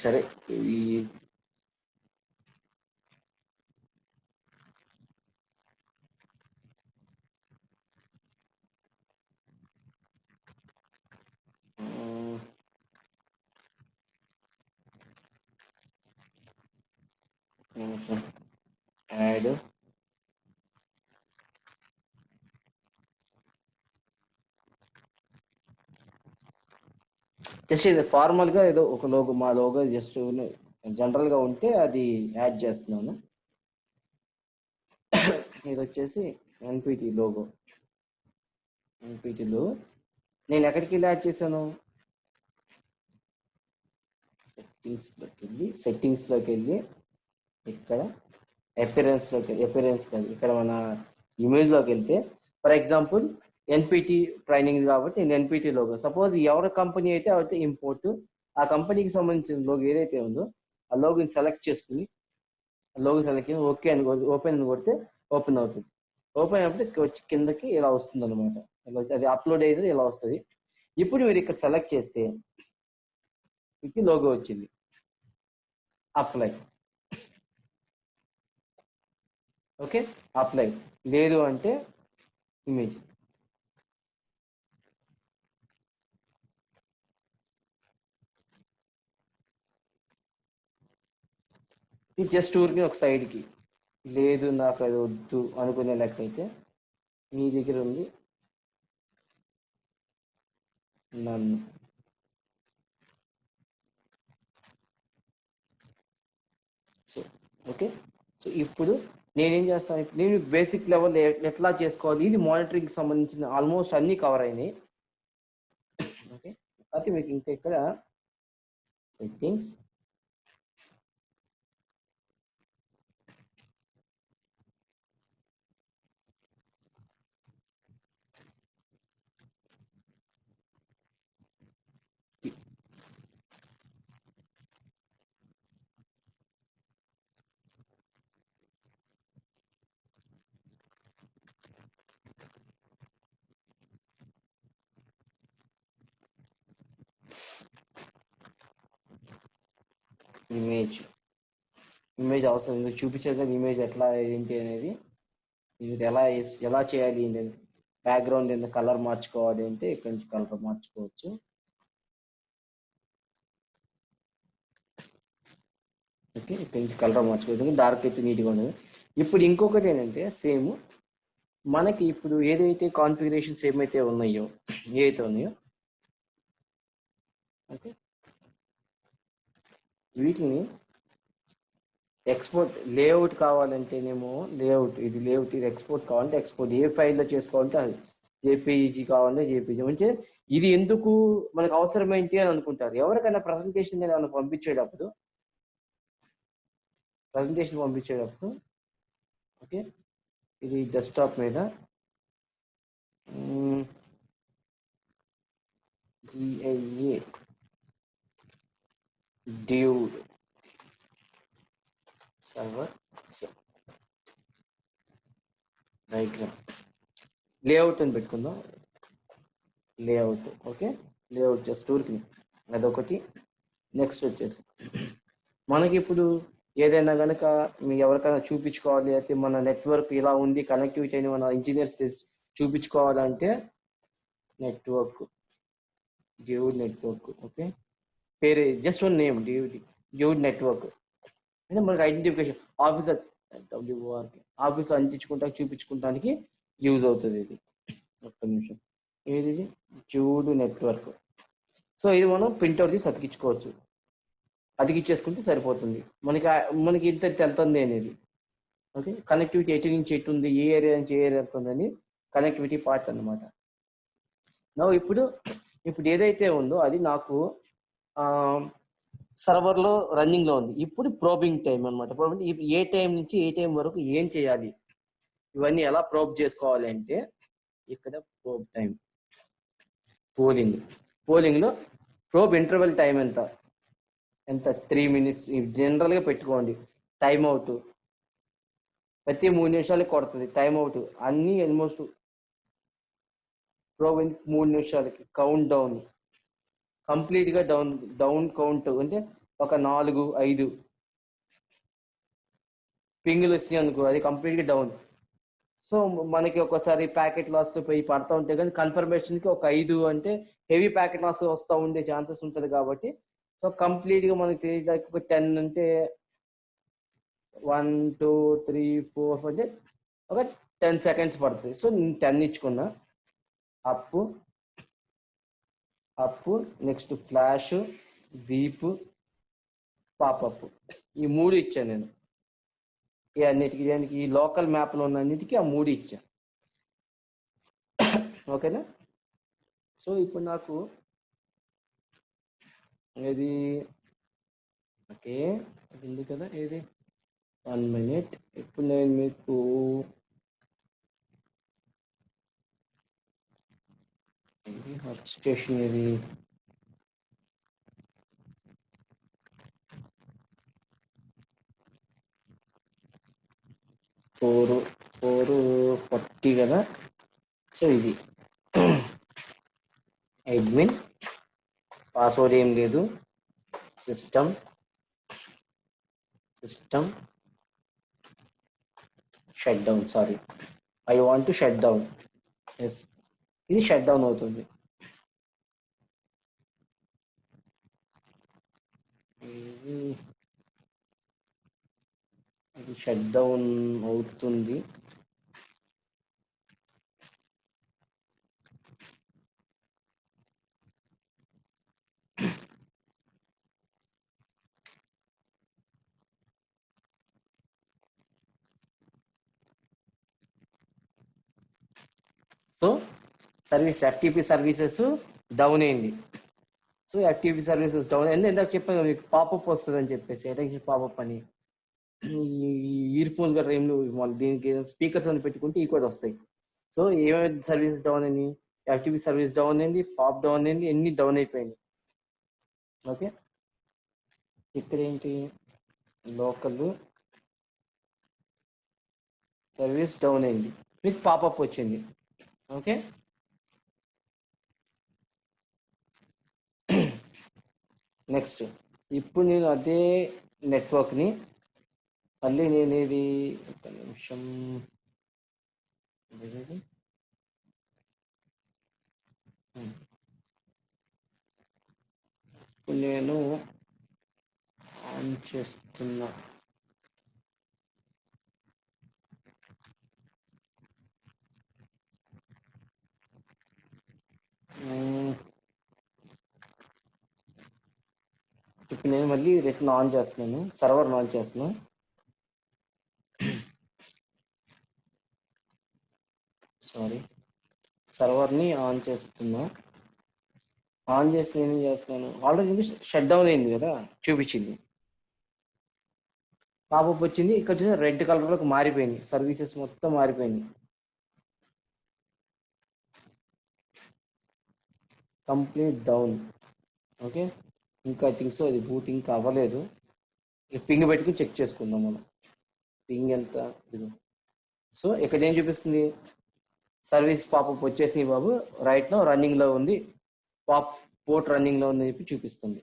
సరే ఇది యాడ్ జస్ట్ ఇది ఫార్మల్ గా ఏదో ఒక లోగో, మా లోగో జస్ట్ జనరల్ గా ఉంటే అది యాడ్ చేస్తున్నాను. ఇది వచ్చేసి ఎన్పిటి లోగో. ఎన్పిటిలో నేను ఎక్కడికి వెళ్ళి యాడ్ చేశాను, సెట్టింగ్స్లోకి వెళ్ళి ఇక్కడ అపిరెన్స్ కాదు, ఇక్కడ మన ఇమేజ్లోకి వెళ్తే ఫర్ ఎగ్జాంపుల్ ఎన్పిటి ట్రైనింగ్ కాబట్టి నేను ఎన్పిటి లోగో, సపోజ్ ఎవరి కంపెనీ అయితే అయితే ఇంపోర్ట్, ఆ కంపెనీకి సంబంధించిన లోగో ఏదైతే ఉందో ఆ లోగోని సెలెక్ట్ చేసుకుని లోగో సెలెక్ట్ చేసి ఓకే అని ఓపెన్ అని కొడితే ఓపెన్ అవుతుంది. ఓపెన్ అయినప్పుడు వచ్చి కిందకి ఇలా వస్తుంది అనమాట. అది అప్లోడ్ అయితే ఇలా వస్తుంది. ఇప్పుడు మీరు ఇక్కడ సెలెక్ట్ చేస్తే మీకు లోగో వచ్చింది. Apply, okay apply. లేదు అంటే ఇమేజ్, ఇది జస్ట్ ఊరికి ఒక సైడ్కి. లేదు నాకు అది వద్దు అనుకునే లెక్క అయితే మీ దగ్గర ఉంది నన్ను. సో ఓకే, సో ఇప్పుడు నేనేం చేస్తాను, నేను బేసిక్ లెవెల్ ఎట్లా చేసుకోవాలి, ఇది మానిటరింగ్కి సంబంధించిన ఆల్మోస్ట్ అన్నీ కవర్ అయినాయి. ఓకే, అయితే మీకు ఇంకా ఇక్కడ సెట్టింగ్స్, ఇమేజ్ అవసరం ఉంది, చూపించారు కదా ఇమేజ్ ఎట్లా ఏంటి అనేది, ఇది ఎలా చేయాలి ఏంటి, బ్యాక్గ్రౌండ్ ఎంత కలర్ మార్చుకోవాలి అంటే ఇక్కడ నుంచి కలర్ మార్చుకోవచ్చు. ఓకే, ఇక్కడ నుంచి కలర్ మార్చుకోవచ్చు, డార్క్ అయితే నీట్గా ఉండదు. ఇప్పుడు ఇంకొకటి ఏంటంటే సేమ్ మనకి ఇప్పుడు ఏదైతే కాన్ఫిగరేషన్స్ ఏమైతే ఉన్నాయో ఓకే, వీటిని ఎక్స్పోర్ట్ లేఅవుట్ కావాలంటేనేమో లేఅవుట్, ఇది ఎక్స్పోర్ట్ కావాలంటే ఎక్స్పోర్ట్, ఏ ఫైల్లో చేసుకోవాలంటే అది జేపీజీ కావాలంటే జేపీజీ. అంటే ఇది ఎందుకు మనకు అవసరం ఏంటి అని అనుకుంటారు ఎవరికైనా ప్రజెంటేషన్ పంపించేటప్పుడు ఓకే, ఇది డెస్క్టాప్ మీద డ్యూడ్ సర్వర్ డయాగ్రామ్ లేఅవుట్ అని పెట్టుకుందాం. లేఅవుట్ ఓకే, లేఅవుట్ జస్ట్ ఊరికి అదొకటి. నెక్స్ట్ వచ్చేసి మనకి ఇప్పుడు ఏదైనా కనుక మీకు ఎవరికైనా చూపించుకోవాలి అయితే మన నెట్వర్క్ ఇలా ఉంది, కనెక్టివిటీ అని మన ఇంజనీర్స్ చూపించుకోవాలంటే నెట్వర్క్, డ్యూడ్ నెట్వర్క్. ఓకే, పేరు just one name dude network అంటే మనకి ఐడెంటిఫికేషన్ ఆఫీసర్ ఆఫీస్ అంటించుకుంటా చూపించుకుంటానికి యూజ్ అవుతుంది. ఇది ఒక్క నిమిషం, ఏది డ్యూడ్ నెట్వర్క్. సో ఇది మనం ప్రింట్అవుట్ తీసి అతికించుకోవచ్చు, అతికిచ్చేసుకుంటే సరిపోతుంది. మనకి ఇంత వెళ్తుంది అనేది. ఓకే, కనెక్టివిటీ ఎటు నుంచి ఎటు ఉంది, ఏ ఏరియా నుంచి ఏ ఏరియా వెళ్తుందని కనెక్టివిటీ పార్ట్ అనమాట. ఇప్పుడు ఏదైతే ఉందో అది నాకు సర్వర్లో రన్నింగ్లో ఉంది. ఇప్పుడు ప్రోబింగ్ టైం అనమాట. ప్రోబింగ్ ఏ టైం నుంచి ఏ టైం వరకు ఏం చేయాలి, ఇవన్నీ ఎలా ప్రోబ్ చేసుకోవాలి అంటే ఇక్కడ ప్రోబ్ టైం, పోలింగ్లో ప్రోబ్ ఇంటర్వెల్ టైం ఎంత 3 minutes జనరల్గా పెట్టుకోండి. టైం అవుట్ ప్రతి 3 నిమిషాలకి కొడుతుంది టైం అవుట్. అన్ని ఆల్మోస్ట్ ప్రోబ్ 3 నిమిషాలకి కౌంట్ డౌన్ కంప్లీట్ గా డౌన్ డౌన్ కౌంట్ అంటే ఒక 4-5 పింగులు వచ్చినాయి అనుకో, అది కంప్లీట్ గా డౌన్. సో మనకి ఒకసారి ప్యాకెట్ లాస్ పోయి పడతా ఉంటే కానీ కన్ఫర్మేషన్ కి ఒక 5 అంటే హెవీ ప్యాకెట్ లాస్ వస్తూ ఉండే ఛాన్సెస్ ఉంటుంది కాబట్టి, సో కంప్లీట్ గా మనకి తెలియదాకా ఒక 10 అంటే 1 2 3 4 అంటే ఒక 10 సెకండ్స్ పడుతుంది. సో నేను 10 ఇచ్చుకున్నా. Up up next flash, deep, popup, ఈ 3 ఇచ్చాను నేను. ఈ అన్నిటికి దానికి ఈ లోకల్ మ్యాప్లో ఉన్న అన్నిటికీ ఆ 3 ఇచ్చా. ఓకేనా. సో ఇప్పుడు నాకు ఇది ఓకే, అది ఉంది కదా, ఇది 1 మినిట్. ఇప్పుడు నేను మీకు వర్క్ స్టేషన్ ఇది ఫోర్ 40 కదా. సో ఇది అడ్మిన్, పాస్వర్డ్ ఏం లేదు, system shut down. Sorry, I want to shut down. Yes, ఇది షట్ డౌన్ అవుతుంది. ఇది షట్ డౌన్ అవుతుంది. So service FTP services down అయింది. సో ఎఫ్టిపి సర్వీసెస్ డౌన్ అయింది. ఇందాక చెప్పాను మీకు పాపప్ వస్తుంది అని చెప్పేసి, అటెన్షన్ పాపప్ అని. ఈ ఇయర్ ఫోన్స్ గట్రా ఏం లేవు, దీనికి స్పీకర్స్ అని పెట్టుకుంటే ఈ కూడా వస్తాయి. సో ఏమేమి సర్వీస్ డౌన్ అయింది, ఎఫ్టిపి సర్వీస్ డౌన్ అయింది, పాప్ డౌన్ అయింది, ఎన్ని డౌన్ అయిపోయింది. ఓకే, ఇక్కడ ఏంటి, లోకల్ సర్వీస్ డౌన్ అయింది, మీకు పాపప్ వచ్చింది. ఓకే, నెక్స్ట్ ఇప్పుడు నేను అదే నెట్వర్క్ని మళ్ళీ నేను ఇది ఒక నిమిషం, ఇప్పుడు నేను ఆన్ చేస్తున్నా. ఇప్పుడు నేను మళ్ళీ రిటర్న్ ఆన్ చేస్తున్నాను, సర్వర్ ఆన్ చేస్తున్నాను. సారీ, సర్వర్ని ఆన్ చేస్తున్నా. ఆన్ చేసి నేను ఏం చేస్తున్నాను, ఆల్రెడీ షట్ డౌన్ అయింది కదా, చూపించింది, పాపప్ వచ్చింది. ఇక్కడ చూసిన రెడ్ కలర్లోకి మారిపోయింది, సర్వీసెస్ మొత్తం మారిపోయింది, కంప్లీట్ డౌన్. ఓకే, ఇంకా ఐ థింక్ సో అది బూట్ ఇంకా అవ్వలేదు. పింగ్ పెట్టుకుని చెక్ చేసుకుందాం మనం, పింగ్ ఎంత. సో ఇక్కడ ఏం చూపిస్తుంది, సర్వీస్ పాపప్ వచ్చేసింది బాబు, రైట్ నో రన్నింగ్లో ఉంది, పోర్ట్ రన్నింగ్లో ఉందని చెప్పి చూపిస్తుంది.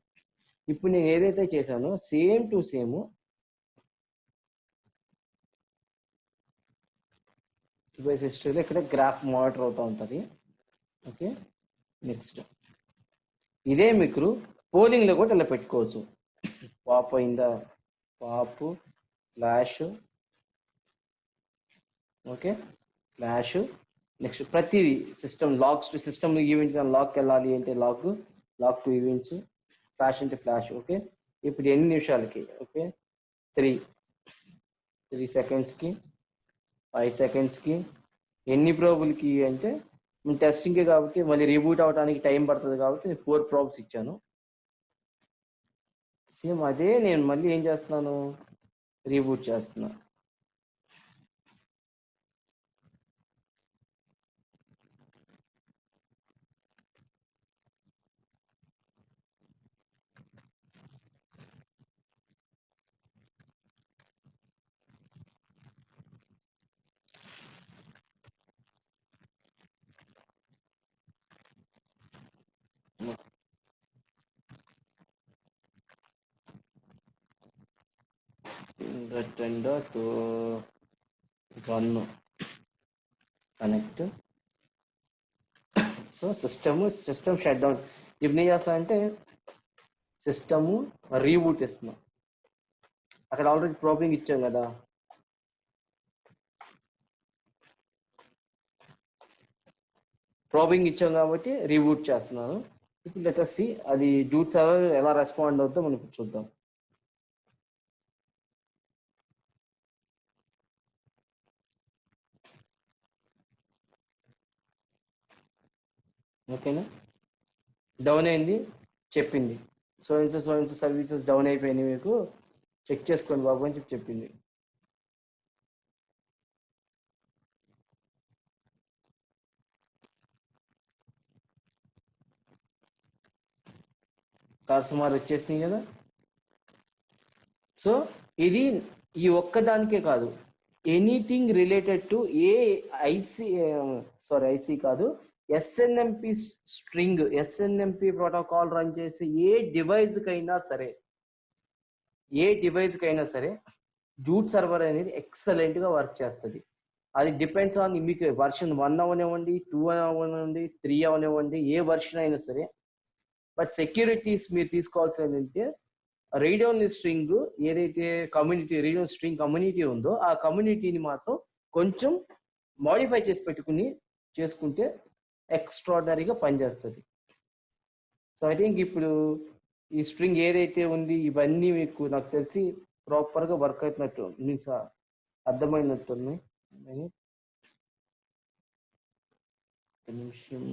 ఇప్పుడు నేను ఏదైతే చేశానో సేమ్ టు సేమ్ డివైస్ హిస్టరీలో ఇక్కడ గ్రాఫ్ మానిటర్ అవుతూ ఉంటుంది. ఓకే, నెక్స్ట్ ఇదే మీకు పోలింగ్లో కూడా ఇలా పెట్టుకోవచ్చు. పాప్ అయిందా, pop, flash, okay, flash. Next ప్రతిదీ system logs to system event కానీ లాక్కి వెళ్ళాలి అంటే లాక్ టు ఈవెంట్స్, ఫ్లాష్ అంటే ఫ్లాష్. ఓకే, ఇప్పుడు ఎన్ని నిమిషాలకి, ఓకే 3 సెకండ్స్కి, 5 సెకండ్స్కి, ఎన్ని ప్రోబులకి అంటే టెస్టింగే కాబట్టి మళ్ళీ రీబూట్ అవడానికి టైం పడుతుంది కాబట్టి నేను 4 ప్రోబ్స్ ఇచ్చాను. సేమ్ అదే నేను మళ్ళీ ఏం చేస్తున్నాను, రీబూట్ చేస్తున్నా. Attender to run connect. So system shut down. ఇప్పుడు ఏం చేస్తా అంటే సిస్టము రీబూట్ ఇస్తున్నాం. అక్కడ ఆల్రెడీ ప్రాబ్లమ్ ఇచ్చాం కదా, ప్రాబింగ్ ఇచ్చాం కాబట్టి రీబూట్ చేస్తున్నాను. ఇప్పుడు లెట్ us see అది డూట్ సర్వర్ ఎలా రెస్పాండ్ అవుతుందో మనం ఇప్పుడు చూద్దాం. ఓకేనా, డౌన్ అయింది చెప్పింది, సో ఇన్స్ సర్వీసెస్ డౌన్ అయిపోయినాయి, మీకు చెక్ చేసుకోండి బాబు అని చెప్పింది. కస్టమర్ వచ్చేసినాయి కదా. సో ఇది ఈ ఒక్కదానికే కాదు, ఎనీథింగ్ రిలేటెడ్ టు ఏ ఐసి కాదు, SNMP string, SNMP protocol run చేసే ఏ డివైస్ కైనా సరే జూట్ సర్వర్ అనేది ఎక్సలెంట్ గా వర్క్ చేస్తుంది. అది డిపెండ్స్ ఆన్ మీకు వర్షన్ 1 అవనివ్వండి, 2 అవనివ్వండి, 3 అవనివ్వండి, ఏ వర్షన్ అయినా సరే. బట్ సెక్యూరిటీస్ మీరు తీసుకోవాల్సింది ఏంటంటే రీడ్ ఓన్లీ స్ట్రింగ్ ఏదైతే రీడ్ ఓన్లీ స్ట్రింగ్ కమ్యూనిటీ ఉందో ఆ కమ్యూనిటీని మాత్రం కొంచెం మాడిఫై చేసి చేసుకుంటే ఎక్స్ట్రాడనరీగా పనిచేస్తుంది. సో ఐ థింక్ ఇప్పుడు ఈ స్ట్రింగ్ ఏదైతే ఉంది ఇవన్నీ మీకు నాకు తెలిసి ప్రాపర్గా వర్క్ అవుతున్నట్టు మీన్స్ అర్థమైనట్టుంది. నిమిషం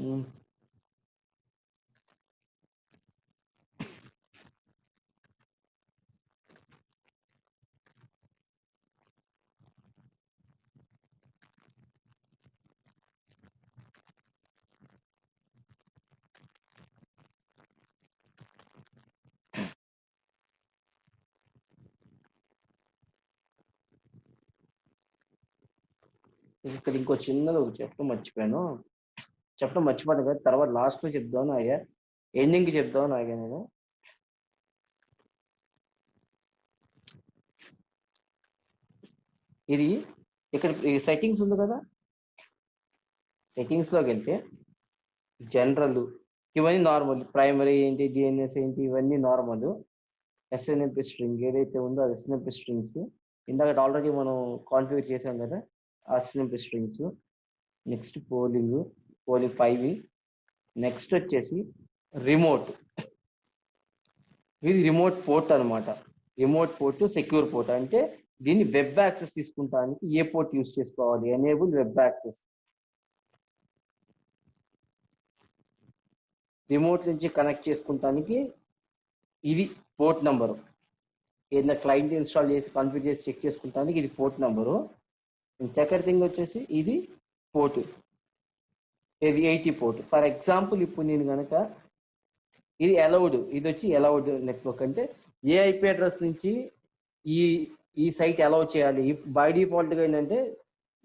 ఇక్కడ ఇంకో చిన్నది ఒకటి చెప్పడం మర్చిపోయాను కదా, తర్వాత లాస్ట్ లో చెప్దాను ఆగా, ఎండింగ్ చెప్దాను ఆగా నేను. ఇది ఇక్కడ సెట్టింగ్స్ ఉంది కదా, సెట్టింగ్స్ లోకి వెళ్తే జనరల్ ఇవన్నీ నార్మల్, ప్రైమరీ ఏంటి, డిఎన్ఎస్ ఏంటి, ఇవన్నీ నార్మల్. ఎస్ఎన్ఎంపి స్ట్రింగ్ ఏదైతే ఉందో అది ఎస్ఎన్ఎంపి స్ట్రింగ్స్, ఇందాక ఆల్రెడీ మనం కాన్ఫిగర్ చేసాం కదా SNMP strings. Next polling 5. Next వచ్చేసి రిమోట్, ఇది రిమోట్ పోర్ట్ అనమాట. రిమోట్ పోర్ట్ సెక్యూర్ పోర్ట్ అంటే దీన్ని వెబ్ యాక్సెస్ తీసుకుంటానికి ఏ పోర్ట్ యూజ్ చేసుకోవాలి, ఎనేబుల్ వెబ్ యాక్సెస్. రిమోట్ నుంచి కనెక్ట్ చేసుకుంటానికి ఇది పోర్ట్ నంబరు, ఏదైనా క్లయింట్ ఇన్స్టాల్ చేసి కాన్ఫిగర్ చేసి చెక్ చేసుకుంటానికి ఇది పోర్ట్ నంబరు. సెకండ్ థింగ్ వచ్చేసి ఇది పోర్ట్, ఇది 80 పోర్ట్. ఫర్ ఎగ్జాంపుల్ ఇప్పుడు నేను కనుక ఇది వచ్చి అలౌడ్ నెట్వర్క్ అంటే ఏ ఐపీ అడ్రస్ నుంచి ఈ సైట్ అలౌ చేయాలి. బై డిఫాల్ట్గా ఏంటంటే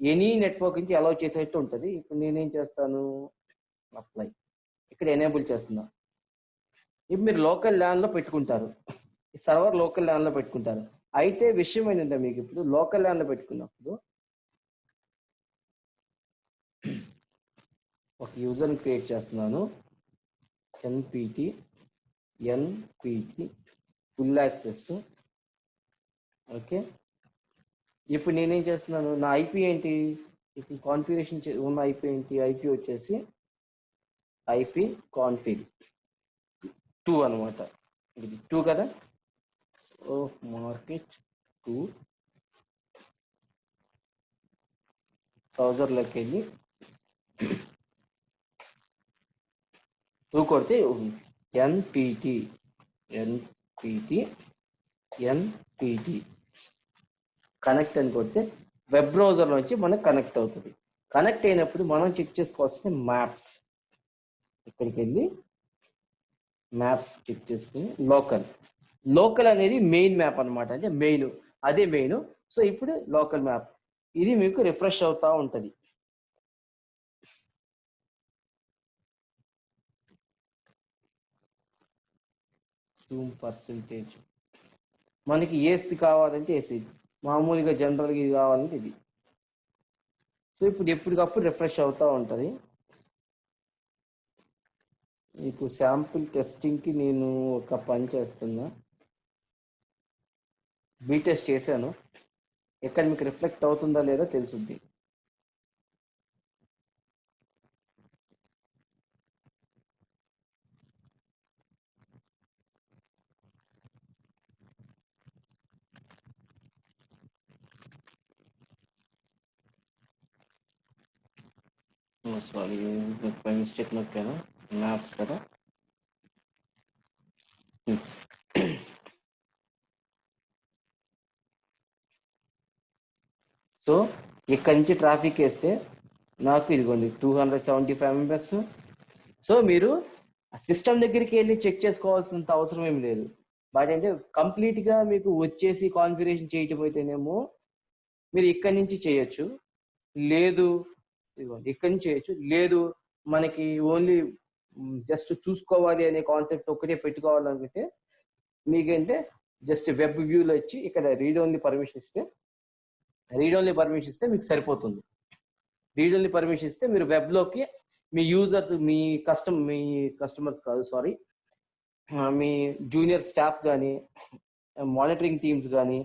ఎనీ నెట్వర్క్ నుంచి అలౌ చేసేట్టు ఉంటుంది. ఇప్పుడు నేనేం చేస్తాను, అప్లై, ఇక్కడ ఎనేబుల్ చేస్తున్నా. ఇప్పుడు మీరు లోకల్ ల్యాన్లో పెట్టుకుంటారు, సర్వర్ లోకల్ ల్యాన్లో పెట్టుకుంటారు. అయితే విషయం ఏంటంటే మీకు ఇప్పుడు లోకల్ ల్యాన్లో పెట్టుకున్నప్పుడు ఒక యూజర్ని క్రియేట్ చేస్తున్నాను, ఎన్పిటి ఫుల్ యాక్సెస్. ఓకే, ఇప్పుడు నేనేం చేస్తున్నాను, నా ఐపీ ఏంటి, ఇప్పుడు కాన్ఫిగరేషన్ ఉన్న ఐపీ ఏంటి, ఐపీ వచ్చేసి ఐపీ కాన్ఫిగ్ 2 అనమాట. ఇది 2 కదా. సో మార్కెట్ 2 బ్రౌజర్లోకి వెళ్ళి 2 కొడితే ఎన్పిటి కనెక్ట్ అని కొడితే వెబ్ బ్రౌజర్ నుంచి మనకు కనెక్ట్ అవుతుంది. కనెక్ట్ అయినప్పుడు మనం చెక్ చేసుకోవాల్సిన మ్యాప్స్, ఇక్కడికి వెళ్ళి మ్యాప్స్ చెక్ చేసుకుని లోకల్ అనేది మెయిన్ మ్యాప్ అనమాట, అంటే అదే మెయిన్. సో ఇప్పుడు లోకల్ మ్యాప్ ఇది మీకు రిఫ్రెష్ అవుతా ఉంటుంది. జూమ్ పర్సెంటేజ్ మనకి ఏసీ కావాలంటే ఏసీ, మామూలుగా జనరల్గా ఇది కావాలంటే ఇది. సో ఇప్పుడు ఎప్పటికప్పుడు రిఫ్రెష్ అవుతూ ఉంటుంది. మీకు శాంపుల్ టెస్టింగ్కి నేను ఒక పని చేస్తున్నా, బీ టెస్ట్ చేశాను, ఎక్కడ మీకు రిఫ్లెక్ట్ అవుతుందా లేదో తెలుసుద్ది. సారీ, బై మిస్టేక్ నొక్కాను. మ్యాప్స్ కదా. సో ఇక్కడి నుంచి ట్రాఫిక్ వేస్తే నాకు ఇదిగోండి 275 మెంబర్స్. సో మీరు సిస్టమ్ దగ్గరికి వెళ్ళి చెక్ చేసుకోవాల్సినంత అవసరం ఏమి లేదు. బట్ అంటే కంప్లీట్గా మీకు వచ్చేసి కాన్ఫిగరేషన్ చేయటం అయితేనేమో మీరు ఇక్కడి నుంచి చేయొచ్చు, లేదు ఇదిగోండి ఇక్కడి నుంచి చేయొచ్చు, లేదు మనకి ఓన్లీ జస్ట్ చూసుకోవాలి అనే కాన్సెప్ట్ ఒకటే పెట్టుకోవాలనుకుంటే మీకంటే జస్ట్ వెబ్ వ్యూలో వచ్చి ఇక్కడ రీడ్ ఓన్లీ పర్మిషన్ ఇస్తే మీకు సరిపోతుంది. రీడ్ ఓన్లీ పర్మిషన్ ఇస్తే మీరు వెబ్లోకి మీ యూజర్స్, మీ కస్టమర్స్ కాదు సారీ, మీ జూనియర్ స్టాఫ్ కానీ మానిటరింగ్ టీమ్స్ కానీ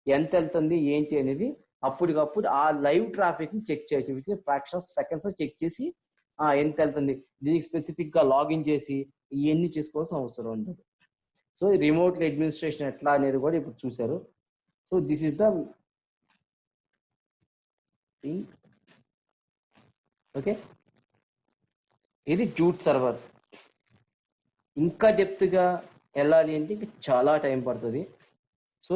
ఎంత వెళ్తుంది ఏంటి అనేది అప్పటికప్పుడు ఆ లైవ్ ట్రాఫిక్ని చెక్ చేయొచ్చు. With fraction of seconds check చేసి ఎంత వెళ్తుంది, దీనికి స్పెసిఫిక్గా లాగిన్ చేసి ఇవన్నీ చేసుకోవాల్సిన అవసరం ఉండదు. సో రిమోట్ అడ్మినిస్ట్రేషన్ ఎట్లా అనేది కూడా ఇప్పుడు చూసారు. So this is the thing. Okay, ఇది జూట్ సర్వర్. ఇంకా డెప్త్గా వెళ్ళాలి అంటే ఇంకా చాలా టైం పడుతుంది. సో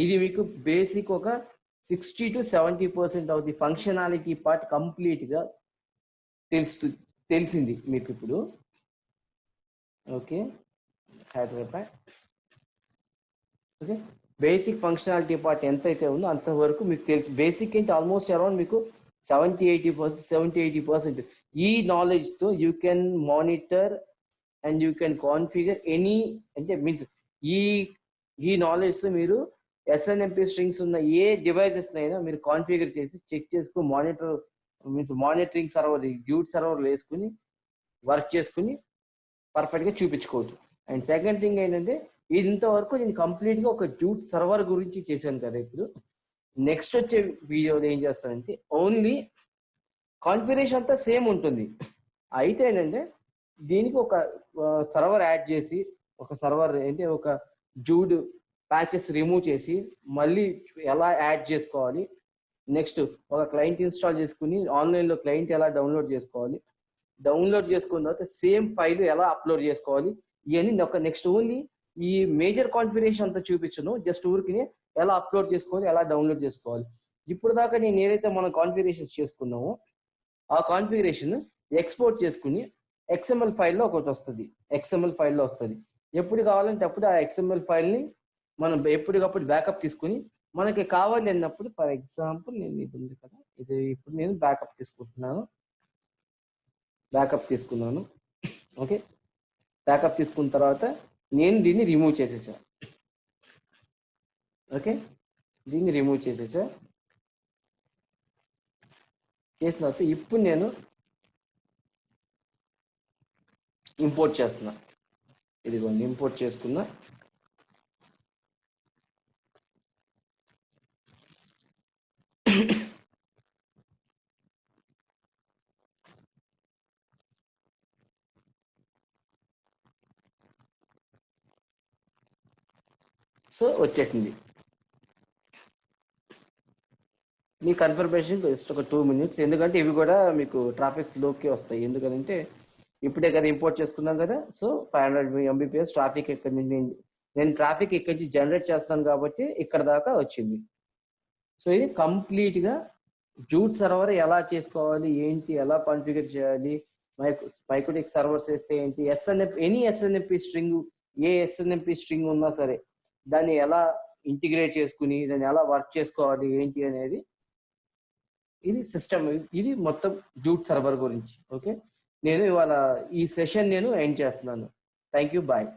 ఇది మీకు బేసిక్ ఒక 60 to 70% of the functionality part కంప్లీట్గా తెలిసింది మీకు ఇప్పుడు. Okay, Hyderabad. Okay, basic functionality part ఎంత అయితే ఉందో అంతవరకు మీకు తెలుసు. బేసిక్ ఏంటి ఆల్మోస్ట్ అరౌండ్ మీకు 70-80%. ఈ నాలెడ్జ్తో you can monitor and you can configure any, అంటే మీన్స్ ఈ నాలెడ్జ్తో మీరు ఎస్ఎన్ఎంపి స్ట్రింగ్స్ ఉన్న ఏ డివైసెస్ అయినా మీరు కాన్ఫిగర్ చేసి చెక్ చేసుకుని మానిటరింగ్ సర్వర్, డ్యూట్ సర్వర్లు వేసుకుని వర్క్ చేసుకుని పర్ఫెక్ట్గా చూపించుకోవచ్చు. అండ్ సెకండ్ థింగ్ ఏంటంటే ఇది ఇంతవరకు నేను కంప్లీట్గా ఒక డ్యూట్ సర్వర్ గురించి చేశాను కదా. ఇప్పుడు నెక్స్ట్ వచ్చే వీడియోలో ఏం చేస్తానంటే ఓన్లీ కాన్ఫిగరేషన్ అంతా సేమ్ ఉంటుంది, అయితే ఏంటంటే దీనికి ఒక సర్వర్ యాడ్ చేసి, ఒక సర్వర్ అంటే ఒక జూడ్ ప్యాచెస్ రిమూవ్ చేసి మళ్ళీ ఎలా యాడ్ చేసుకోవాలి, నెక్స్ట్ ఒక క్లయింట్ ఇన్స్టాల్ చేసుకుని ఆన్లైన్లో క్లయింట్ ఎలా డౌన్లోడ్ చేసుకోవాలి, డౌన్లోడ్ చేసుకున్న తర్వాత సేమ్ ఫైల్ ఎలా అప్లోడ్ చేసుకోవాలి, ఇవన్నీ ఒక నెక్స్ట్ ఓన్లీ ఈ మేజర్ కాన్ఫిగరేషన్ అంతా చూపించను, జస్ట్ ఊరికి ఎలా అప్లోడ్ చేసుకోవాలి, ఎలా డౌన్లోడ్ చేసుకోవాలి. ఇప్పుడు దాకా నేను ఏదైతే మనం కాన్ఫిగరేషన్స్ చేసుకున్నామో ఆ కాన్ఫిగరేషన్ ఎక్స్పోర్ట్ చేసుకుని ఎక్స్ఎంఎల్ ఫైల్లో ఒకటి వస్తుంది, ఎక్స్ఎంఎల్ ఫైల్లో వస్తుంది. ఎప్పుడు కావాలంటే అప్పుడు ఆ ఎక్స్ఎంఎల్ ఫైల్ని మనం ఎప్పటికప్పుడు బ్యాకప్ తీసుకుని మనకి కావాలి అన్నప్పుడు, ఫర్ ఎగ్జాంపుల్ నేను ఇది ఉంది కదా, ఇది ఇప్పుడు నేను బ్యాకప్ తీసుకున్నాను. ఓకే, బ్యాకప్ తీసుకున్న తర్వాత నేను దీన్ని రిమూవ్ చేసేసా. ఓకే, దీన్ని రిమూవ్ చేసిన తర్వాత ఇప్పుడు నేను ఇంపోర్ట్ చేస్తున్నా. ఇదిగోండి ఇంపోర్ట్ చేసుకున్నా. సో వచ్చేసింది. మీ కన్ఫర్మేషన్ జస్ట్ ఒక 2 minutes, ఎందుకంటే ఇవి కూడా మీకు ట్రాఫిక్ ఫ్లోకి వస్తాయి. ఎందుకంటే ఇప్పుడే కదా ఇంపోర్ట్ చేసుకున్నాం కదా. సో 500 Mbps ట్రాఫిక్ ఎక్కడి నుంచి నేను ట్రాఫిక్ ఇక్కడి నుంచి జనరేట్ చేస్తాను కాబట్టి ఇక్కడ దాకా వచ్చింది. సో ఇది కంప్లీట్గా జూట్ సర్వర్ ఎలా చేసుకోవాలి ఏంటి, ఎలా కాన్ఫిగర్ చేయాలి, మైక్రోటిక్ సర్వర్స్ వేస్తే ఏంటి, ఎనీ ఎస్ఎన్ఎంపి స్ట్రింగ్, ఏ ఎస్ఎన్ఎంపి స్ట్రింగ్ ఉన్నా సరే దాన్ని ఎలా ఇంటిగ్రేట్ చేసుకుని దాన్ని ఎలా వర్క్ చేసుకోవాలి ఏంటి అనేది ఇది సిస్టమ్. ఇది మొత్తం జూట్ సర్వర్ గురించి. ఓకే, నేను ఇవాళ ఈ సెషన్ నేను ఎండ్ చేస్తున్నాను. Thank you, bye.